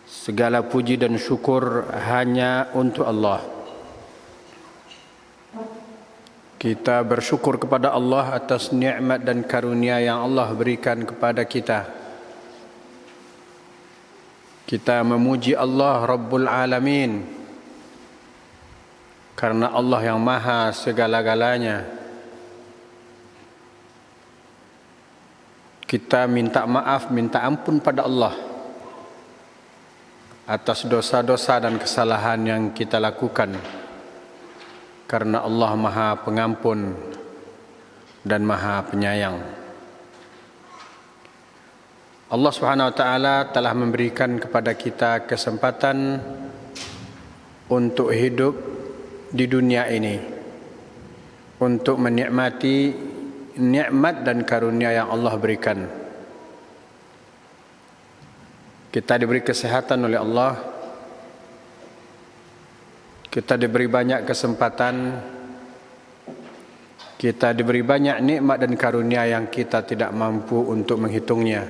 Segala puji dan syukur hanya untuk Allah. Kita bersyukur kepada Allah atas nikmat dan karunia yang Allah berikan kepada kita. Kita memuji Allah Rabbul Alamin, karena Allah yang maha segala-galanya. Kita minta maaf, minta ampun pada Allah atas dosa-dosa dan kesalahan yang kita lakukan, karena Allah maha pengampun dan maha penyayang. Allah Subhanahu wa taala telah memberikan kepada kita kesempatan untuk hidup di dunia ini, untuk menikmati nikmat dan karunia yang Allah berikan. Kita diberi kesehatan oleh Allah. Kita diberi banyak kesempatan. Kita diberi banyak nikmat dan karunia yang kita tidak mampu untuk menghitungnya.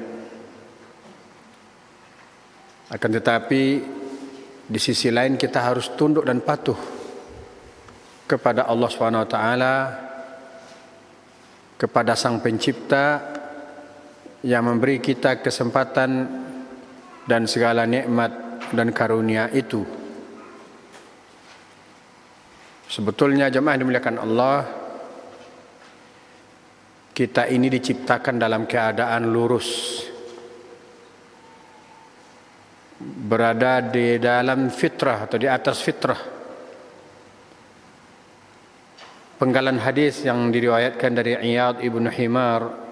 Akan tetapi di sisi lain kita harus tunduk dan patuh kepada Allah Subhanahu wa taala, kepada Sang Pencipta yang memberi kita kesempatan dan segala nikmat dan karunia itu. Sebetulnya jemaah dimuliakan Allah, kita ini diciptakan dalam keadaan lurus, berada di dalam fitrah atau di atas fitrah. Penggalan hadis yang diriwayatkan dari Iyad ibn Himar,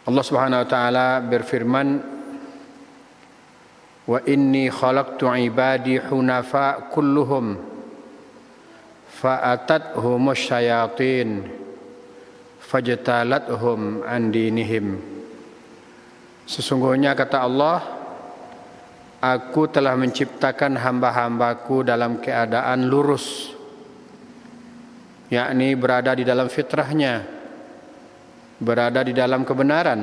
Allah Subhanahu wa taala berfirman, "Wa inni khalaqtu ibadi hunafa kulluhum fa'atathumus syayatin fajtalathum an dinihim." Sesungguhnya kata Allah, Aku telah menciptakan hamba-hambaku dalam keadaan lurus, yakni berada di dalam fitrahnya, berada di dalam kebenaran.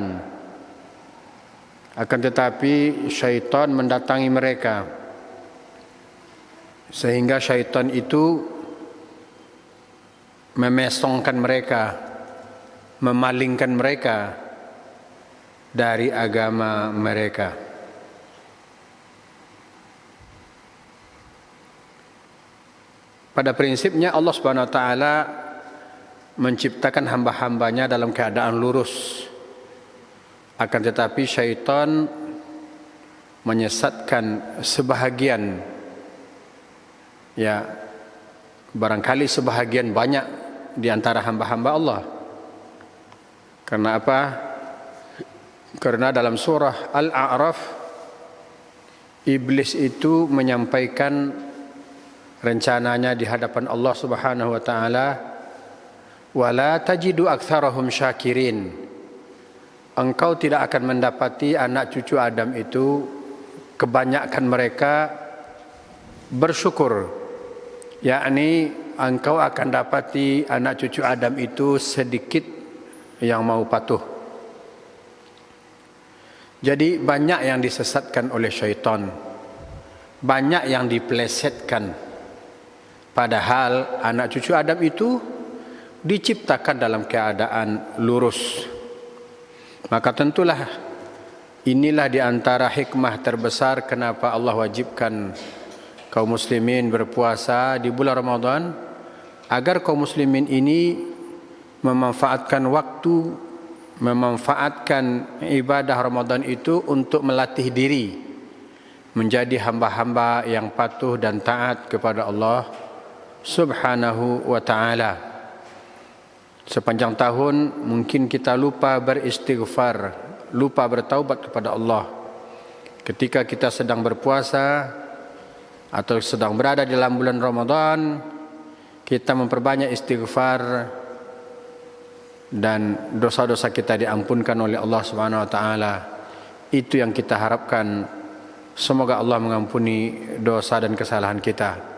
Akan tetapi syaitan mendatangi mereka, sehingga syaitan itu memesongkan mereka, memalingkan mereka dari agama mereka. Pada prinsipnya Allah Subhanahu wa taala menciptakan hamba-hambanya dalam keadaan lurus. Akan tetapi syaitan menyesatkan sebahagian, ya barangkali sebahagian banyak di antara hamba-hamba Allah. Karena apa? Karena dalam surah Al-A'raf, iblis itu menyampaikan rencananya di hadapan Allah Subhanahu wa taala, "Wala tajidu aktsarahum syakirin." Engkau tidak akan mendapati anak cucu Adam itu kebanyakan mereka bersyukur. Yakni engkau akan dapati anak cucu Adam itu sedikit yang mau patuh. Jadi banyak yang disesatkan oleh syaitan, banyak yang dipelesetkan. Padahal anak cucu Adam itu diciptakan dalam keadaan lurus. Maka tentulah inilah di antara hikmah terbesar kenapa Allah wajibkan kaum muslimin berpuasa di bulan Ramadan, agar kaum muslimin ini memanfaatkan waktu, memanfaatkan ibadah Ramadan itu untuk melatih diri menjadi hamba-hamba yang patuh dan taat kepada Allah Subhanahu wa ta'ala. Sepanjang tahun mungkin kita lupa beristighfar, lupa bertaubat kepada Allah. Ketika kita sedang berpuasa atau sedang berada di dalam bulan Ramadan, kita memperbanyak istighfar dan dosa-dosa kita diampunkan oleh Allah Subhanahu wa taala. Itu yang kita harapkan. Semoga Allah mengampuni dosa dan kesalahan kita.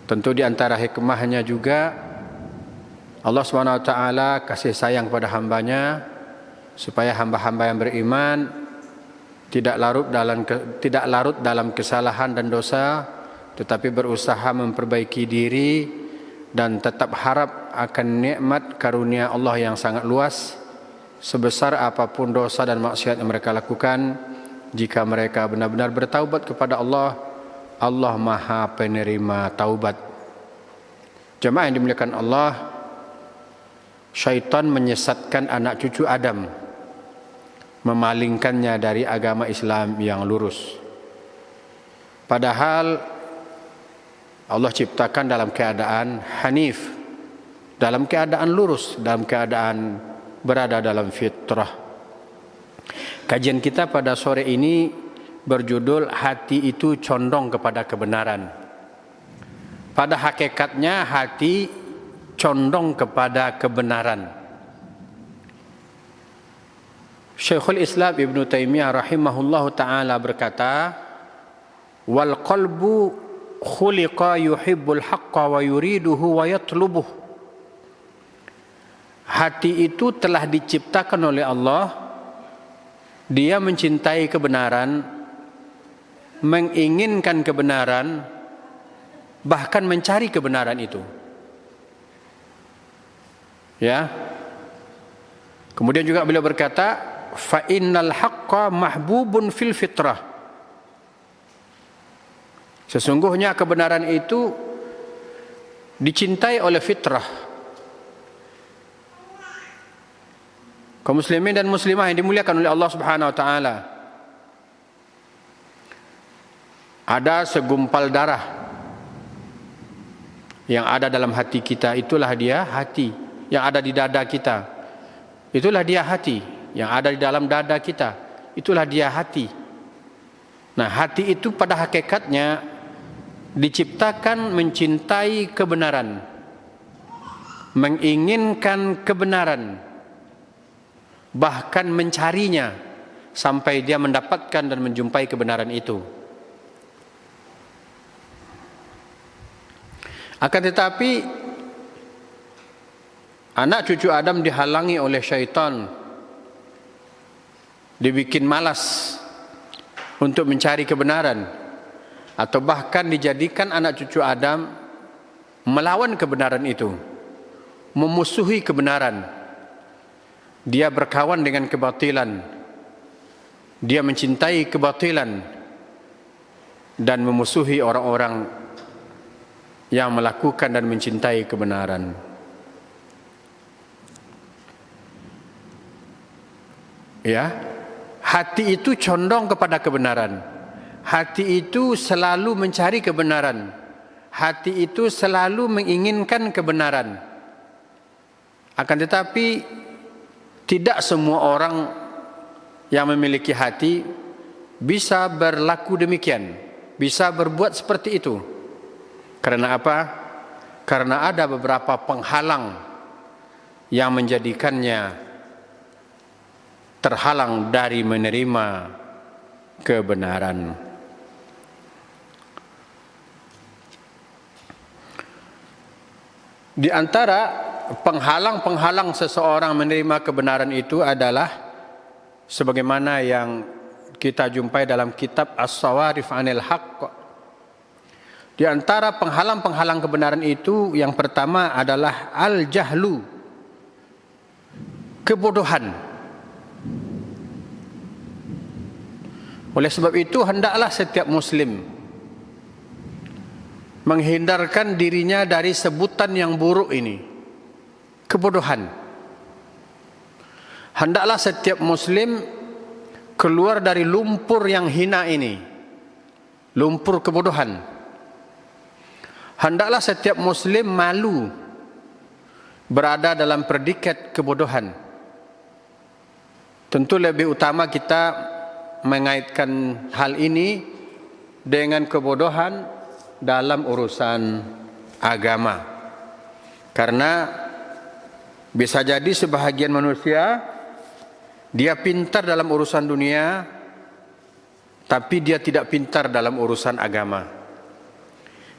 Tentu di antara hikmahnya juga Allah Subhanahu wa taala kasih sayang pada hambanya supaya hamba-hamba yang beriman tidak larut dalam kesalahan dan dosa, tetapi berusaha memperbaiki diri dan tetap harap akan nikmat karunia Allah yang sangat luas. Sebesar apapun dosa dan maksiat yang mereka lakukan, jika mereka benar-benar bertaubat kepada Allah, Allah Maha penerima taubat. Jemaah yang dimuliakan Allah, syaitan menyesatkan anak cucu Adam, memalingkannya dari agama Islam yang lurus. Padahal Allah ciptakan dalam keadaan hanif, dalam keadaan lurus, dalam keadaan berada dalam fitrah. Kajian kita pada sore ini berjudul hati itu condong kepada kebenaran. Pada hakikatnya hati condong kepada kebenaran. Syekhul Islam Ibn Taimiyah rahimahullahu ta'ala berkata, wal qalbu khuliqa yuhibbul haqqa wa yuriduhu wa yatlubuh. Hati itu telah diciptakan oleh Allah, dia mencintai kebenaran, menginginkan kebenaran, bahkan mencari kebenaran itu. Ya. Kemudian juga beliau berkata, fa innal haqqa mahbubun fil fitrah. Sesungguhnya kebenaran itu dicintai oleh fitrah. Kaum muslimin dan muslimah yang dimuliakan oleh Allah Subhanahu wa taala, ada segumpal darah yang ada dalam hati kita, itulah dia hati. Yang ada di dada kita, itulah dia hati. Yang ada di dalam dada kita, itulah dia hati. Nah, hati itu pada hakikatnya diciptakan mencintai kebenaran, menginginkan kebenaran, bahkan mencarinya sampai dia mendapatkan dan menjumpai kebenaran itu. Akan tetapi anak cucu Adam dihalangi oleh syaitan, dibikin malas untuk mencari kebenaran, atau bahkan dijadikan anak cucu Adam melawan kebenaran itu, memusuhi kebenaran. Dia berkawan dengan kebatilan, dia mencintai kebatilan dan memusuhi orang-orang yang melakukan dan mencintai kebenaran. Ya, hati itu condong kepada kebenaran. Hati itu selalu mencari kebenaran. Hati itu selalu menginginkan kebenaran. Akan tetapi tidak semua orang yang memiliki hati bisa berlaku demikian, bisa berbuat seperti itu. Karena apa? Karena ada beberapa penghalang yang menjadikannya terhalang dari menerima kebenaran. Di antara penghalang-penghalang seseorang menerima kebenaran itu adalah sebagaimana yang kita jumpai dalam kitab As-Sawarif 'Anil Haqq. Di antara penghalang-penghalang kebenaran itu yang pertama adalah al-jahlu, kebodohan. Oleh sebab itu hendaklah setiap muslim menghindarkan dirinya dari sebutan yang buruk ini, kebodohan. Hendaklah setiap muslim keluar dari lumpur yang hina ini, lumpur kebodohan. Hendaklah setiap muslim malu berada dalam predikat kebodohan. Tentu lebih utama kita mengaitkan hal ini dengan kebodohan dalam urusan agama. Karena bisa jadi sebahagian manusia dia pintar dalam urusan dunia, tapi dia tidak pintar dalam urusan agama.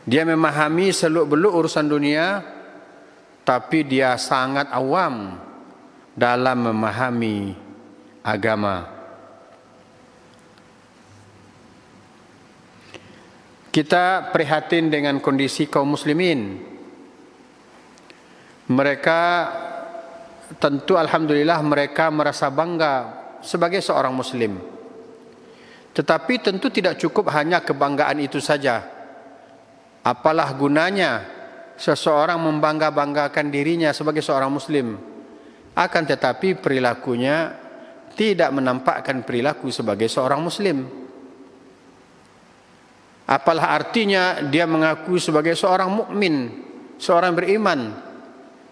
Dia memahami seluk-beluk urusan dunia, tapi dia sangat awam dalam memahami agama. Kita prihatin dengan kondisi kaum muslimin. Mereka tentu alhamdulillah mereka merasa bangga sebagai seorang muslim. Tetapi tentu tidak cukup hanya kebanggaan itu saja. Apalah gunanya seseorang membangga-banggakan dirinya sebagai seorang muslim, akan tetapi perilakunya tidak menampakkan perilaku sebagai seorang muslim. Apalah artinya dia mengaku sebagai seorang mukmin, seorang beriman,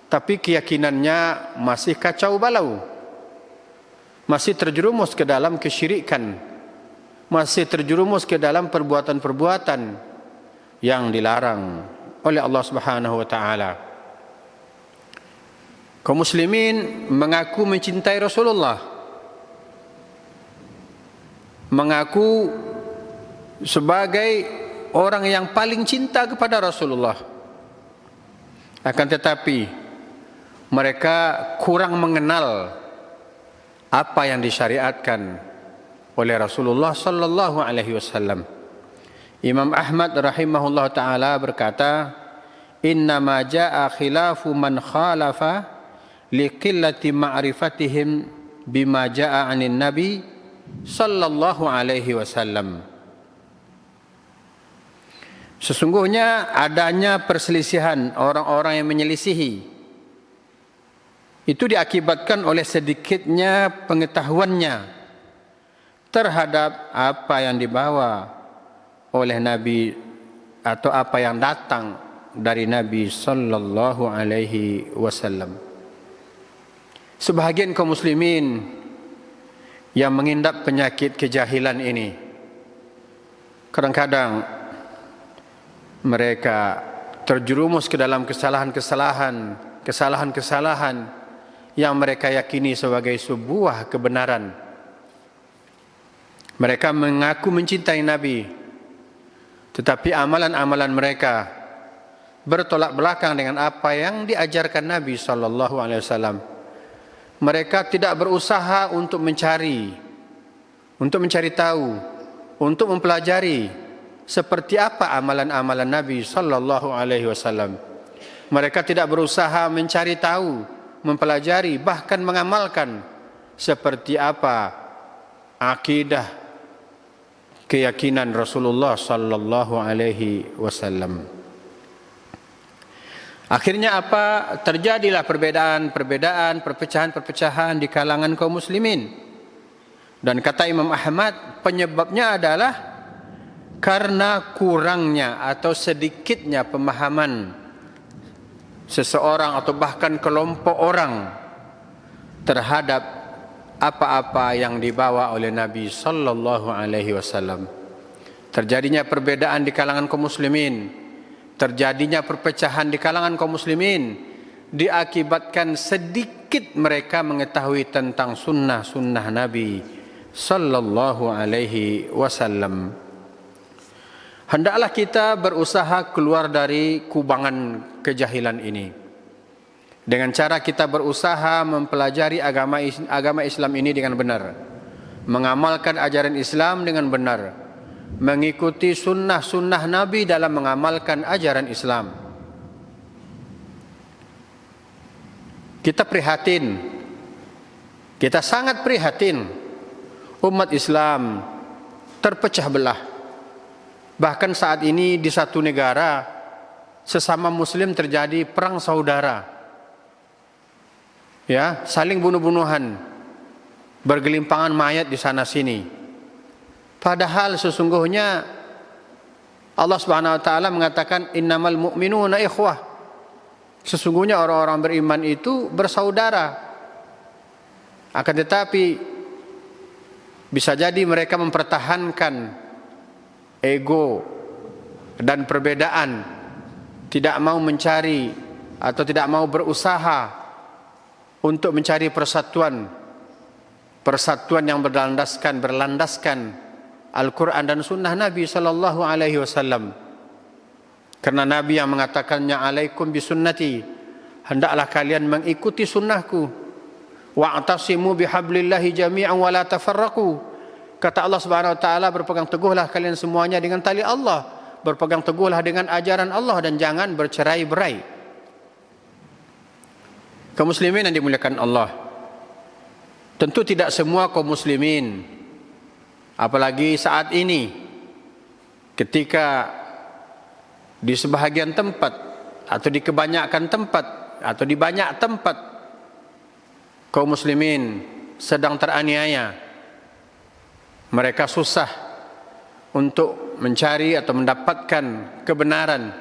tapi keyakinannya masih kacau balau, masih terjerumus ke dalam kesyirikan, masih terjerumus ke dalam perbuatan-perbuatan yang dilarang oleh Allah Subhanahu wa taala. Kaum muslimin mengaku mencintai Rasulullah, mengaku sebagai orang yang paling cinta kepada Rasulullah. Akan tetapi mereka kurang mengenal apa yang disyariatkan oleh Rasulullah sallallahu alaihi wasallam. Imam Ahmad rahimahullah taala berkata, "Innama jaa khilafu man khalafa liqillati ma'rifatihim bima jaa 'anin nabi sallallahu alaihi wasallam." Sesungguhnya adanya perselisihan orang-orang yang menyelisihi itu diakibatkan oleh sedikitnya pengetahuannya terhadap apa yang dibawa oleh Nabi atau apa yang datang dari Nabi sallallahu alaihi wasallam. Sebahagian kaum muslimin yang mengidap penyakit kejahilan ini, kadang-kadang mereka terjerumus ke dalam kesalahan-kesalahan yang mereka yakini sebagai sebuah kebenaran. Mereka mengaku mencintai Nabi, tetapi amalan-amalan mereka bertolak belakang dengan apa yang diajarkan Nabi sallallahu alaihi wasallam. Mereka tidak berusaha untuk mencari tahu, untuk mempelajari seperti apa amalan-amalan Nabi sallallahu alaihi wasallam. Mereka tidak berusaha mencari tahu, mempelajari, bahkan mengamalkan seperti apa akidah keyakinan Rasulullah sallallahu alaihi wasallam. Akhirnya apa? Terjadilah perbedaan, perpecahan di kalangan kaum muslimin. Dan kata Imam Ahmad, penyebabnya adalah karena kurangnya atau sedikitnya pemahaman seseorang atau bahkan kelompok orang terhadap apa-apa yang dibawa oleh Nabi sallallahu alaihi wasallam. Terjadinya perbedaan di kalangan kaum muslimin, terjadinya perpecahan di kalangan kaum muslimin diakibatkan sedikit mereka mengetahui tentang sunnah-sunnah Nabi sallallahu alaihi wasallam. Hendaklah kita berusaha keluar dari kubangan kejahilan ini dengan cara kita berusaha mempelajari agama Islam ini dengan benar, mengamalkan ajaran Islam dengan benar, mengikuti sunnah-sunnah Nabi dalam mengamalkan ajaran Islam. Kita prihatin, kita sangat prihatin umat Islam terpecah belah. Bahkan saat ini di satu negara sesama muslim terjadi perang saudara. Ya, saling bunuh-bunuhan, bergelimpangan mayat di sana sini. Padahal sesungguhnya Allah Subhanahu wa taala mengatakan innamal mu'minuna ikhwah. Sesungguhnya orang-orang beriman itu bersaudara. Akan tetapi bisa jadi mereka mempertahankan ego dan perbedaan, tidak mau mencari atau tidak mau berusaha untuk mencari persatuan yang berlandaskan Al-Quran dan Sunnah Nabi sallallahu alaihi wasallam. Karena Nabi yang mengatakannya, alaikum bisunnati, hendaklah kalian mengikuti sunnahku. Wa'tasimu bihablillahi jami'an wa la tafarraqu. Kata Allah Subhanahu wa taala, berpegang teguhlah kalian semuanya dengan tali Allah, berpegang teguhlah dengan ajaran Allah dan jangan bercerai-berai. Kaum muslimin yang dimuliakan Allah, tentu tidak semua kaum muslimin, apalagi saat ini ketika di sebahagian tempat atau di kebanyakan tempat atau di banyak tempat kaum muslimin sedang teraniaya. Mereka susah untuk mencari atau mendapatkan kebenaran.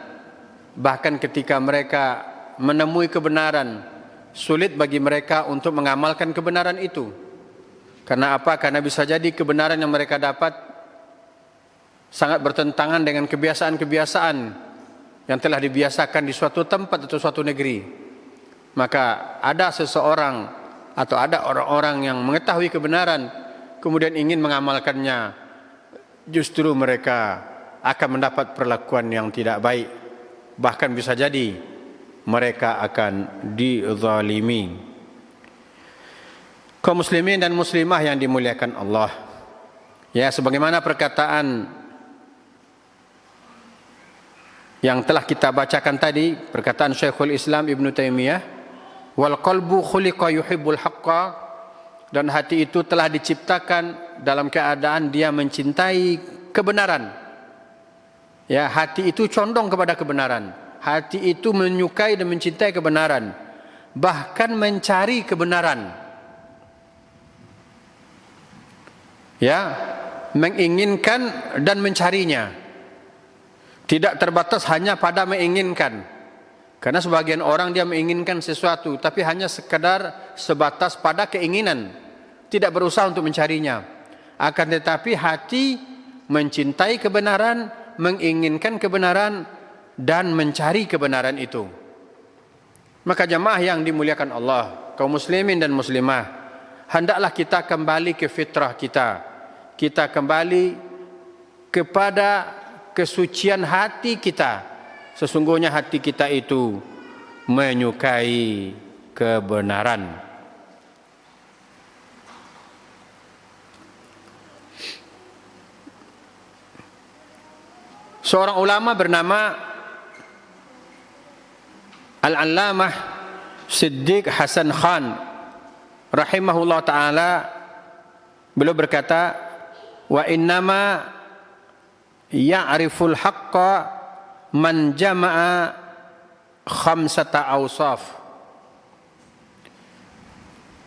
Bahkan ketika mereka menemui kebenaran, sulit bagi mereka untuk mengamalkan kebenaran itu. Karena apa? Karena bisa jadi kebenaran yang mereka dapat sangat bertentangan dengan kebiasaan-kebiasaan yang telah dibiasakan di suatu tempat atau suatu negeri. Maka ada seseorang atau ada orang-orang yang mengetahui kebenaran kemudian ingin mengamalkannya, justru mereka akan mendapat perlakuan yang tidak baik. Bahkan bisa jadi mereka akan dizalimi. Kaum muslimin dan muslimah yang dimuliakan Allah, ya, sebagaimana perkataan yang telah kita bacakan tadi, perkataan Syekhul Islam Ibn Taimiyah, wal qalbu khuliqa yuhibbul haqqa, dan hati itu telah diciptakan dalam keadaan dia mencintai kebenaran. Ya, hati itu condong kepada kebenaran. Hati itu menyukai dan mencintai kebenaran, bahkan mencari kebenaran. Ya, menginginkan dan mencarinya. Tidak terbatas hanya pada menginginkan. Karena sebagian orang dia menginginkan sesuatu, tapi hanya sekadar sebatas pada keinginan, tidak berusaha untuk mencarinya. Akan tetapi hati mencintai kebenaran, menginginkan kebenaran, dan mencari kebenaran itu. Maka jamaah yang dimuliakan Allah, kaum muslimin dan muslimah, hendaklah kita kembali ke fitrah kita. Kita kembali kepada kesucian hati kita. Sesungguhnya hati kita itu menyukai kebenaran. Seorang ulama bernama Al-Allamah Siddiq Hasan Khan rahimahullah ta'ala, beliau berkata, wa innama ya'riful haqqa man jama'a khamsata awsaf.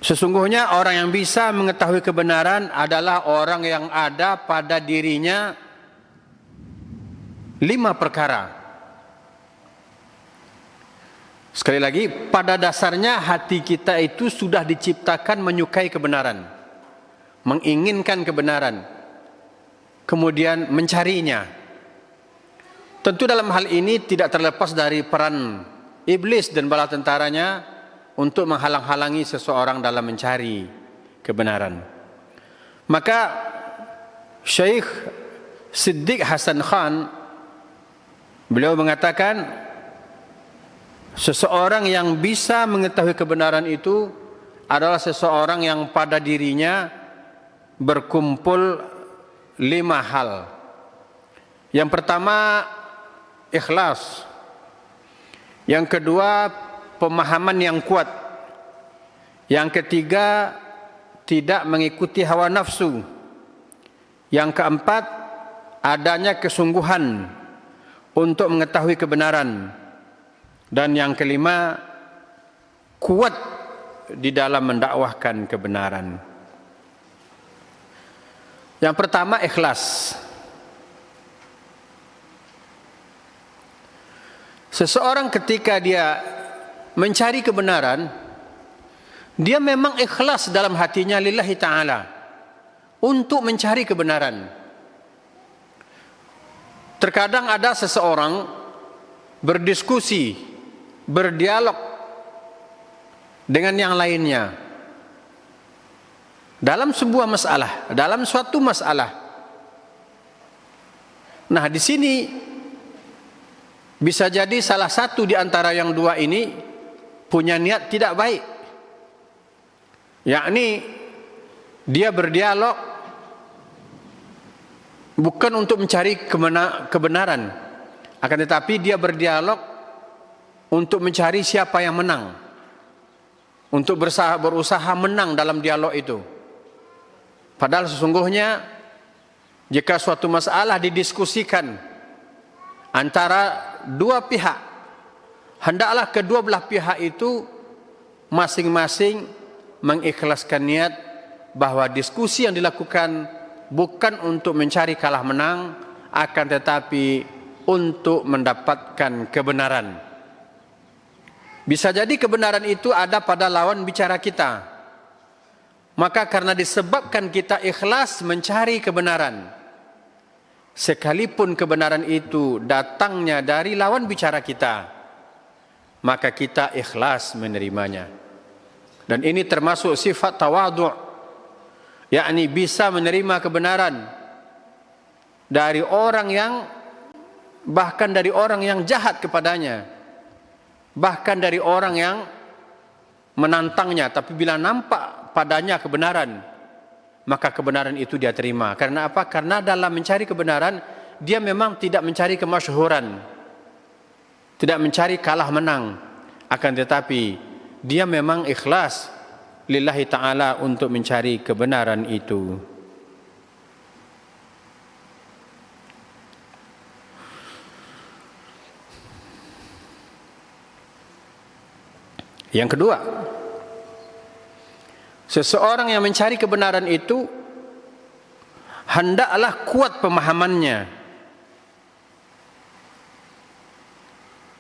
Sesungguhnya orang yang bisa mengetahui kebenaran adalah orang yang ada pada dirinya 5 perkara. Sekali lagi, pada dasarnya hati kita itu sudah diciptakan menyukai kebenaran, menginginkan kebenaran, kemudian mencarinya. Tentu dalam hal ini tidak terlepas dari peran iblis dan bala tentaranya untuk menghalang-halangi seseorang dalam mencari kebenaran. Maka Syekh Siddiq Hasan Khan, beliau mengatakan, seseorang yang bisa mengetahui kebenaran itu adalah seseorang yang pada dirinya berkumpul 5 hal. Yang pertama, ikhlas. Yang kedua, pemahaman yang kuat. Yang ketiga, tidak mengikuti hawa nafsu. Yang keempat, adanya kesungguhan untuk mengetahui kebenaran. Dan yang kelima, kuat di dalam mendakwahkan kebenaran. Yang pertama, ikhlas. Seseorang ketika dia mencari kebenaran, dia memang ikhlas dalam hatinya lillahi ta'ala untuk mencari kebenaran. Terkadang ada seseorang berdiskusi, berdialog dengan yang lainnya dalam sebuah masalah, dalam suatu masalah. Nah, di sini bisa jadi salah satu di antara yang dua ini punya niat tidak baik. yakni dia berdialog bukan untuk mencari kebenaran, akan tetapi dia berdialog untuk mencari siapa yang menang, untuk berusaha menang dalam dialog itu. Padahal sesungguhnya jika suatu masalah didiskusikan antara dua pihak, hendaklah kedua belah pihak itu masing-masing mengikhlaskan niat bahwa diskusi yang dilakukan bukan untuk mencari kalah menang, akan tetapi untuk mendapatkan kebenaran. Bisa jadi kebenaran itu ada pada lawan bicara kita. Maka karena disebabkan kita ikhlas mencari kebenaran, sekalipun kebenaran itu datangnya dari lawan bicara kita, maka kita ikhlas menerimanya. Dan ini termasuk sifat tawadhu', yakni bisa menerima kebenaran dari orang yang, bahkan dari orang yang jahat kepadanya, bahkan dari orang yang menantangnya, tapi bila nampak padanya kebenaran, maka kebenaran itu dia terima. Karena apa? Karena dalam mencari kebenaran, dia memang tidak mencari kemasyhuran, tidak mencari kalah menang, akan tetapi dia memang ikhlas lillahi ta'ala untuk mencari kebenaran itu. Yang kedua, seseorang yang mencari kebenaran itu hendaklah kuat pemahamannya.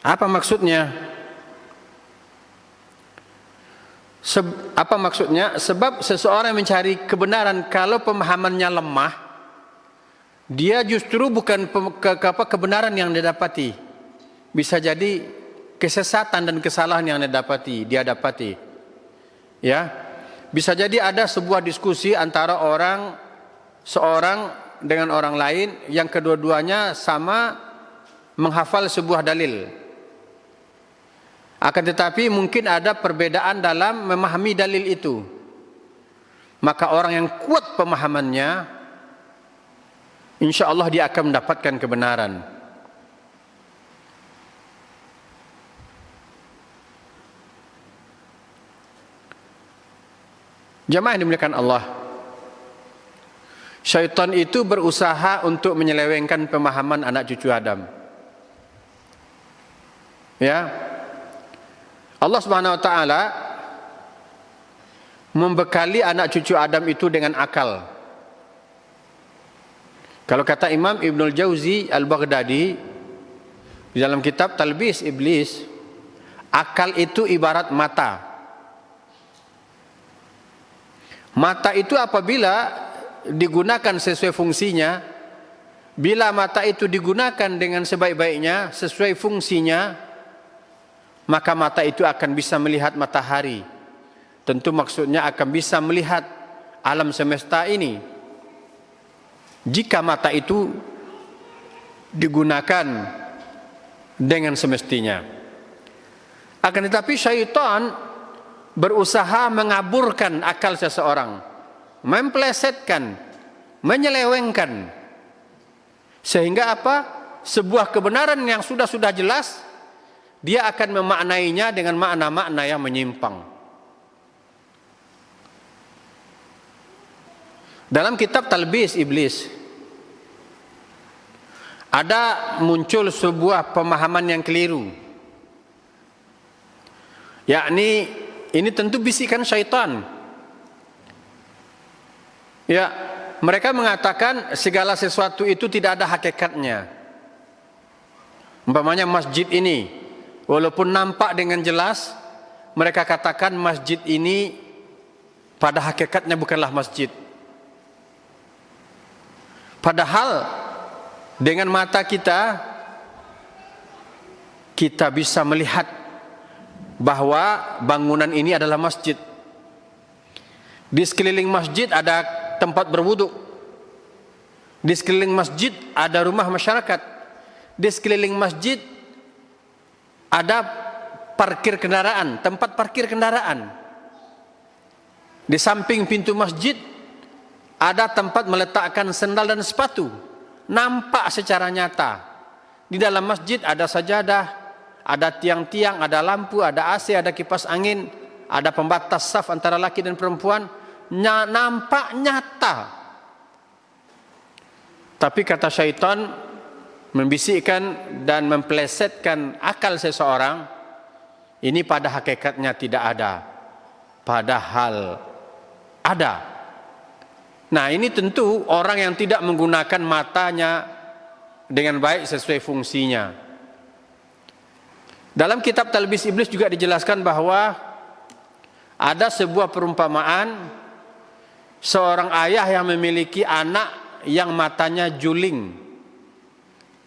Apa maksudnya? Apa maksudnya? Sebab seseorang yang mencari kebenaran, kalau pemahamannya lemah, dia justru bukan kebenaran yang dia dapati. Bisa jadi kesesatan dan kesalahan yang dia dapati. Ya, bisa jadi ada sebuah diskusi antara seorang dengan orang lain yang kedua-duanya sama menghafal sebuah dalil. Akan tetapi mungkin ada perbedaan dalam memahami dalil itu. Maka orang yang kuat pemahamannya, insya Allah dia akan mendapatkan kebenaran. Jamaah yang dimuliakan Allah, syaitan itu berusaha untuk menyelewengkan pemahaman anak cucu Adam. Ya, Allah Subhanahu wa taala membekali anak cucu Adam itu dengan akal. Kalau kata Imam Ibnul Jauzi Al-Baghdadi di dalam kitab Talbis Iblis, akal itu ibarat mata. Mata itu apabila digunakan sesuai fungsinya, bila mata itu digunakan dengan sebaik-baiknya, sesuai fungsinya, maka mata itu akan bisa melihat matahari. Tentu maksudnya akan bisa melihat alam semesta ini. Jika mata itu digunakan dengan semestinya. Akan tetapi syaitan berusaha mengaburkan akal seseorang, memplesetkan, menyelewengkan, sehingga apa? Sebuah kebenaran yang sudah jelas, dia akan memaknainya dengan makna-makna yang menyimpang. Dalam kitab Talbis Iblis ada muncul sebuah pemahaman yang keliru, yakni ini tentu bisikan syaitan. Ya, mereka mengatakan segala sesuatu itu tidak ada hakikatnya. Umpamanya masjid ini, walaupun nampak dengan jelas, mereka katakan masjid ini pada hakikatnya bukanlah masjid. Padahal dengan mata kita bisa melihat bahwa bangunan ini adalah masjid. Di sekeliling masjid ada tempat berwudu. Di sekeliling masjid ada rumah masyarakat. Di sekeliling masjid ada parkir kendaraan, tempat parkir kendaraan. Di samping pintu masjid ada tempat meletakkan sendal dan sepatu. Nampak secara nyata. Di dalam masjid ada sajadah, ada tiang-tiang, ada lampu, ada AC, ada kipas angin, ada pembatas saf antara laki dan perempuan. Nampak nyata. Tapi kata syaitan membisikkan dan memplesetkan akal seseorang, ini pada hakikatnya tidak ada, padahal ada. Nah, ini tentu orang yang tidak menggunakan matanya dengan baik sesuai fungsinya. Dalam kitab Talbis Iblis juga dijelaskan bahwa ada sebuah perumpamaan seorang ayah yang memiliki anak yang matanya juling.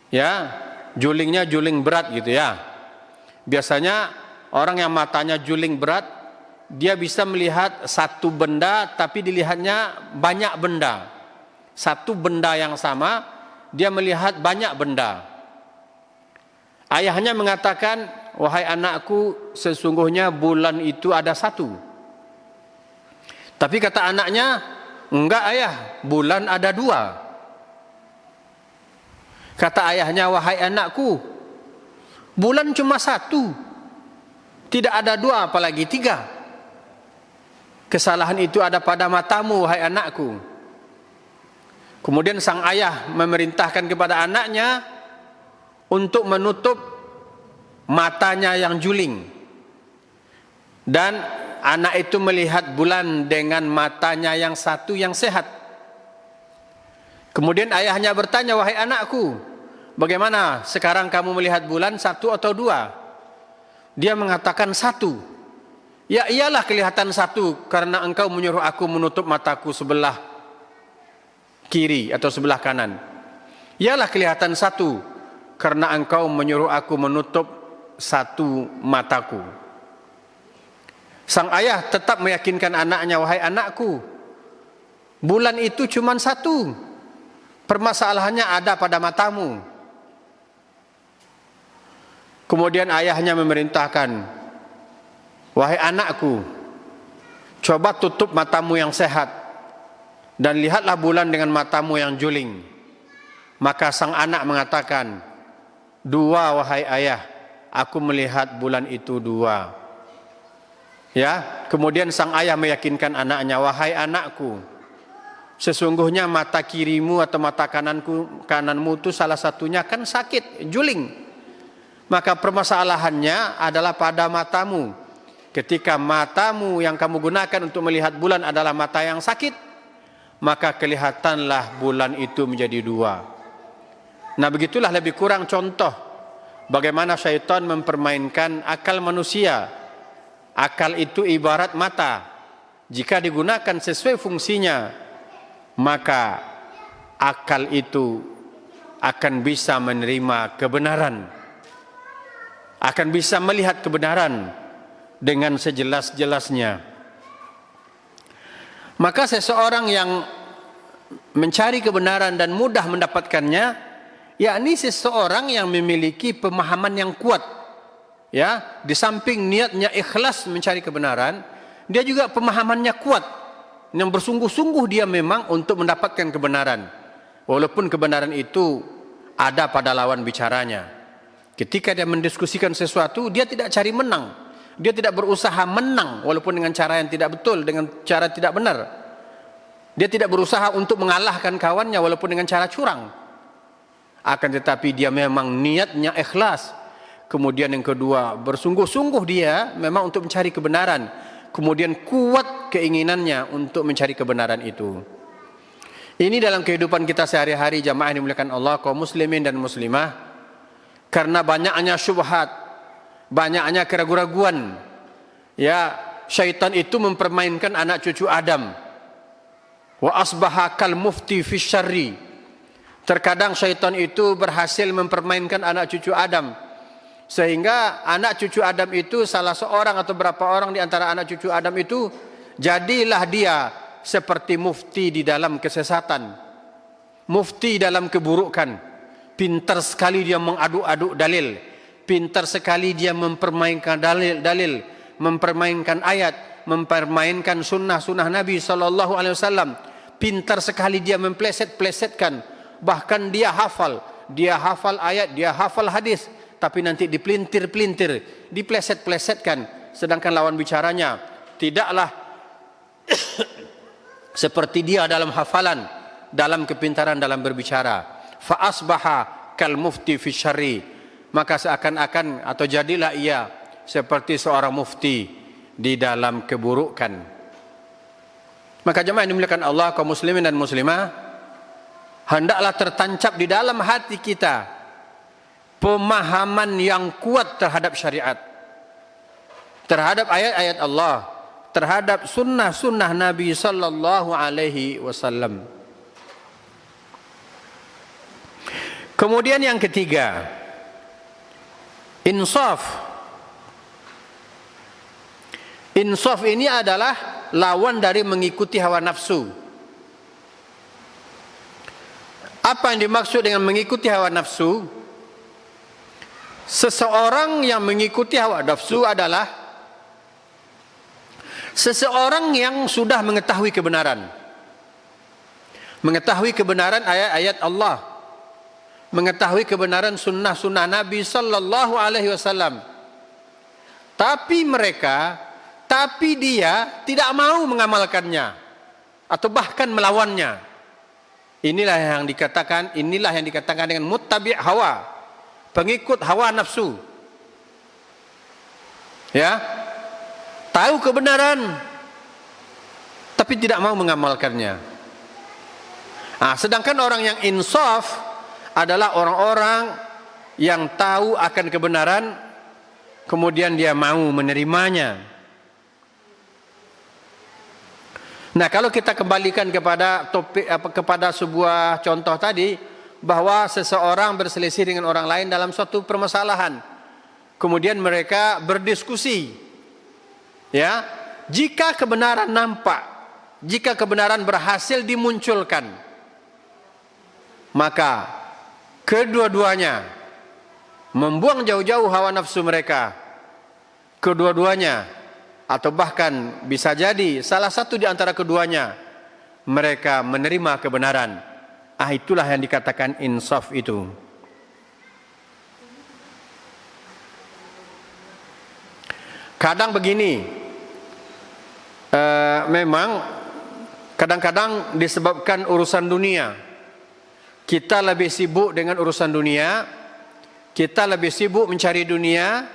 Ya, julingnya juling berat gitu ya. Biasanya orang yang matanya juling berat, dia bisa melihat satu benda tapi dilihatnya banyak benda. Satu benda yang sama, dia melihat banyak benda. Ayahnya mengatakan, wahai anakku, sesungguhnya bulan itu ada satu. Tapi kata anaknya, enggak ayah, bulan ada dua. Kata ayahnya, wahai anakku, bulan cuma satu. Tidak ada dua, apalagi tiga. Kesalahan itu ada pada matamu, wahai anakku. Kemudian sang ayah memerintahkan kepada anaknya untuk menutup matanya yang juling. Dan anak itu melihat bulan dengan matanya yang satu yang sehat. Kemudian ayahnya bertanya, wahai anakku, bagaimana sekarang kamu melihat bulan, satu atau dua? Dia mengatakan satu. Ya iyalah kelihatan satu karena engkau menyuruh aku menutup mataku sebelah kiri atau sebelah kanan. Iyalah kelihatan satu karena engkau menyuruh aku menutup satu mataku. Sang ayah tetap meyakinkan anaknya, wahai anakku, bulan itu cuma satu. Permasalahannya ada pada matamu. Kemudian ayahnya memerintahkan, wahai anakku, coba tutup matamu yang sehat dan lihatlah bulan dengan matamu yang juling. Maka sang anak mengatakan, dua wahai ayah, aku melihat bulan itu dua. Ya, kemudian sang ayah meyakinkan anaknya, wahai anakku, sesungguhnya mata kirimu atau mata kananmu itu salah satunya kan sakit, juling. Maka permasalahannya adalah pada matamu. Ketika matamu yang kamu gunakan untuk melihat bulan adalah mata yang sakit, maka kelihatanlah bulan itu menjadi dua. Nah, begitulah lebih kurang contoh bagaimana syaitan mempermainkan akal manusia. Akal itu ibarat mata. Jika digunakan sesuai fungsinya, maka akal itu akan bisa menerima kebenaran, akan bisa melihat kebenaran dengan sejelas-jelasnya. Maka seseorang yang mencari kebenaran dan mudah mendapatkannya, yakni seseorang yang memiliki pemahaman yang kuat, ya, di samping niatnya ikhlas mencari kebenaran, dia juga pemahamannya kuat, yang bersungguh-sungguh dia memang untuk mendapatkan kebenaran, walaupun kebenaran itu ada pada lawan bicaranya. Ketika dia mendiskusikan sesuatu, dia tidak cari menang, dia tidak berusaha menang walaupun dengan cara yang tidak betul, dengan cara tidak benar. Dia tidak berusaha untuk mengalahkan kawannya walaupun dengan cara curang. Akan tetapi dia memang niatnya ikhlas. Kemudian yang kedua, bersungguh-sungguh dia memang untuk mencari kebenaran. Kemudian kuat keinginannya untuk mencari kebenaran itu. Ini dalam kehidupan kita sehari-hari, jamaah yang dimuliakan Allah, kaum muslimin dan muslimah. Karena banyaknya syubhat, banyaknya keraguan-raguan, ya, syaitan itu mempermainkan anak cucu Adam. Wa asbaha kal mufti fi syarri. Terkadang syaitan itu berhasil mempermainkan anak cucu Adam, sehingga anak cucu Adam itu, salah seorang atau berapa orang di antara anak cucu Adam itu, jadilah dia seperti mufti di dalam kesesatan, mufti dalam keburukan. Pintar sekali dia mengaduk-aduk dalil, pintar sekali dia mempermainkan dalil, mempermainkan ayat, mempermainkan sunnah-sunnah Nabi SAW. Pintar sekali dia mempleset-plesetkan. Bahkan dia hafal ayat, dia hafal hadis, tapi nanti dipelintir-pelintir, dipleset-plesetkan. Sedangkan lawan bicaranya tidaklah seperti dia dalam hafalan, dalam kepintaran dalam berbicara. Fa asbaha kal mufti fi syarri, maka seakan-akan atau jadilah ia seperti seorang mufti di dalam keburukan. Maka jemaah yang dimuliakan Allah, kaum muslimin dan muslimah, hendaklah tertancap di dalam hati kita pemahaman yang kuat terhadap syariat, terhadap ayat-ayat Allah, terhadap sunnah-sunnah Nabi sallallahu alaihi wasallam. Kemudian yang ketiga, insaf. Insaf ini adalah lawan dari mengikuti hawa nafsu. Apa yang dimaksud dengan mengikuti hawa nafsu? Seseorang yang mengikuti hawa nafsu adalah seseorang yang sudah mengetahui kebenaran. Mengetahui kebenaran ayat-ayat Allah, mengetahui kebenaran sunnah-sunnah Nabi sallallahu alaihi wasallam. Tapi dia tidak mau mengamalkannya atau bahkan melawannya. Inilah yang dikatakan dengan muttabi' hawa, pengikut hawa nafsu. Ya. Tahu kebenaran tapi tidak mau mengamalkannya. Sedangkan orang yang insaf adalah orang-orang yang tahu akan kebenaran kemudian dia mau menerimanya. Nah, kalau kita kembalikan kepada kepada sebuah contoh tadi, bahwa seseorang berselisih dengan orang lain dalam suatu permasalahan, kemudian mereka berdiskusi, ya, jika kebenaran nampak, jika kebenaran berhasil dimunculkan, maka kedua-duanya membuang jauh-jauh hawa nafsu mereka, kedua-duanya atau bahkan bisa jadi salah satu di antara keduanya mereka menerima kebenaran. Itulah yang dikatakan insaf itu. Kadang begini, memang kadang-kadang disebabkan urusan dunia. Kita lebih sibuk dengan urusan dunia, kita lebih sibuk mencari dunia,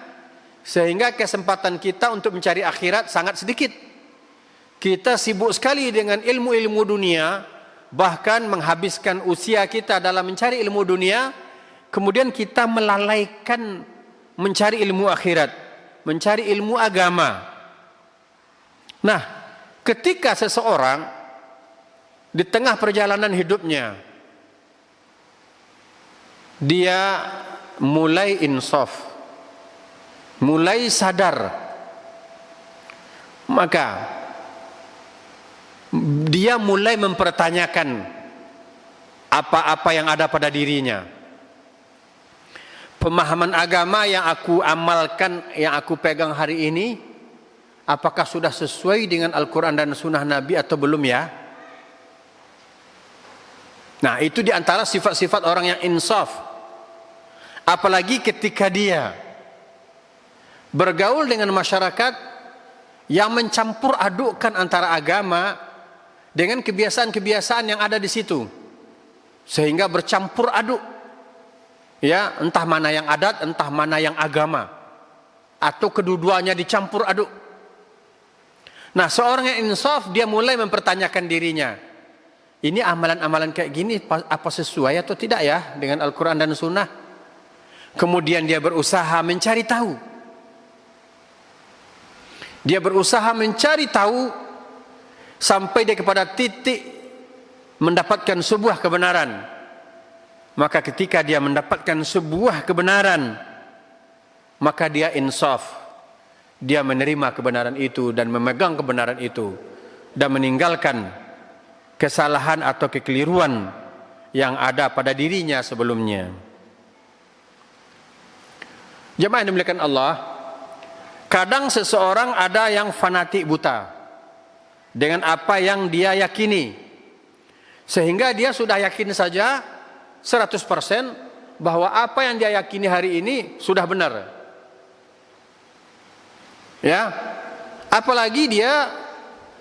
sehingga kesempatan kita untuk mencari akhirat sangat sedikit. Kita sibuk sekali dengan ilmu-ilmu dunia, bahkan menghabiskan usia kita dalam mencari ilmu dunia, kemudian kita melalaikan mencari ilmu akhirat, mencari ilmu agama. Nah, ketika seseorang di tengah perjalanan hidupnya dia mulai insaf, mulai sadar, maka dia mulai mempertanyakan apa-apa yang ada pada dirinya. Pemahaman agama yang aku amalkan, yang aku pegang hari ini, apakah sudah sesuai dengan Al-Quran dan Sunnah Nabi atau belum ya? Nah, itu diantara sifat-sifat orang yang insaf. Apalagi ketika dia bergaul dengan masyarakat yang mencampur adukkan antara agama dengan kebiasaan-kebiasaan yang ada di situ, sehingga bercampur aduk, ya, entah mana yang adat, entah mana yang agama, atau kedua-duanya dicampur aduk. Nah, seorang yang insaf dia mulai mempertanyakan dirinya, ini amalan-amalan kayak gini apa sesuai atau tidak ya dengan Al-Quran dan Sunnah? Kemudian dia berusaha mencari tahu. Dia berusaha mencari tahu sampai dia kepada titik mendapatkan sebuah kebenaran. Maka ketika dia mendapatkan sebuah kebenaran, maka dia insaf. Dia menerima kebenaran itu dan memegang kebenaran itu dan meninggalkan kesalahan atau kekeliruan yang ada pada dirinya sebelumnya. Jemaah yang dimuliakan Allah, Kadang seseorang ada yang fanatik buta dengan apa yang dia yakini, sehingga dia sudah yakin saja 100% bahwa apa yang dia yakini hari ini sudah benar. Ya, apalagi dia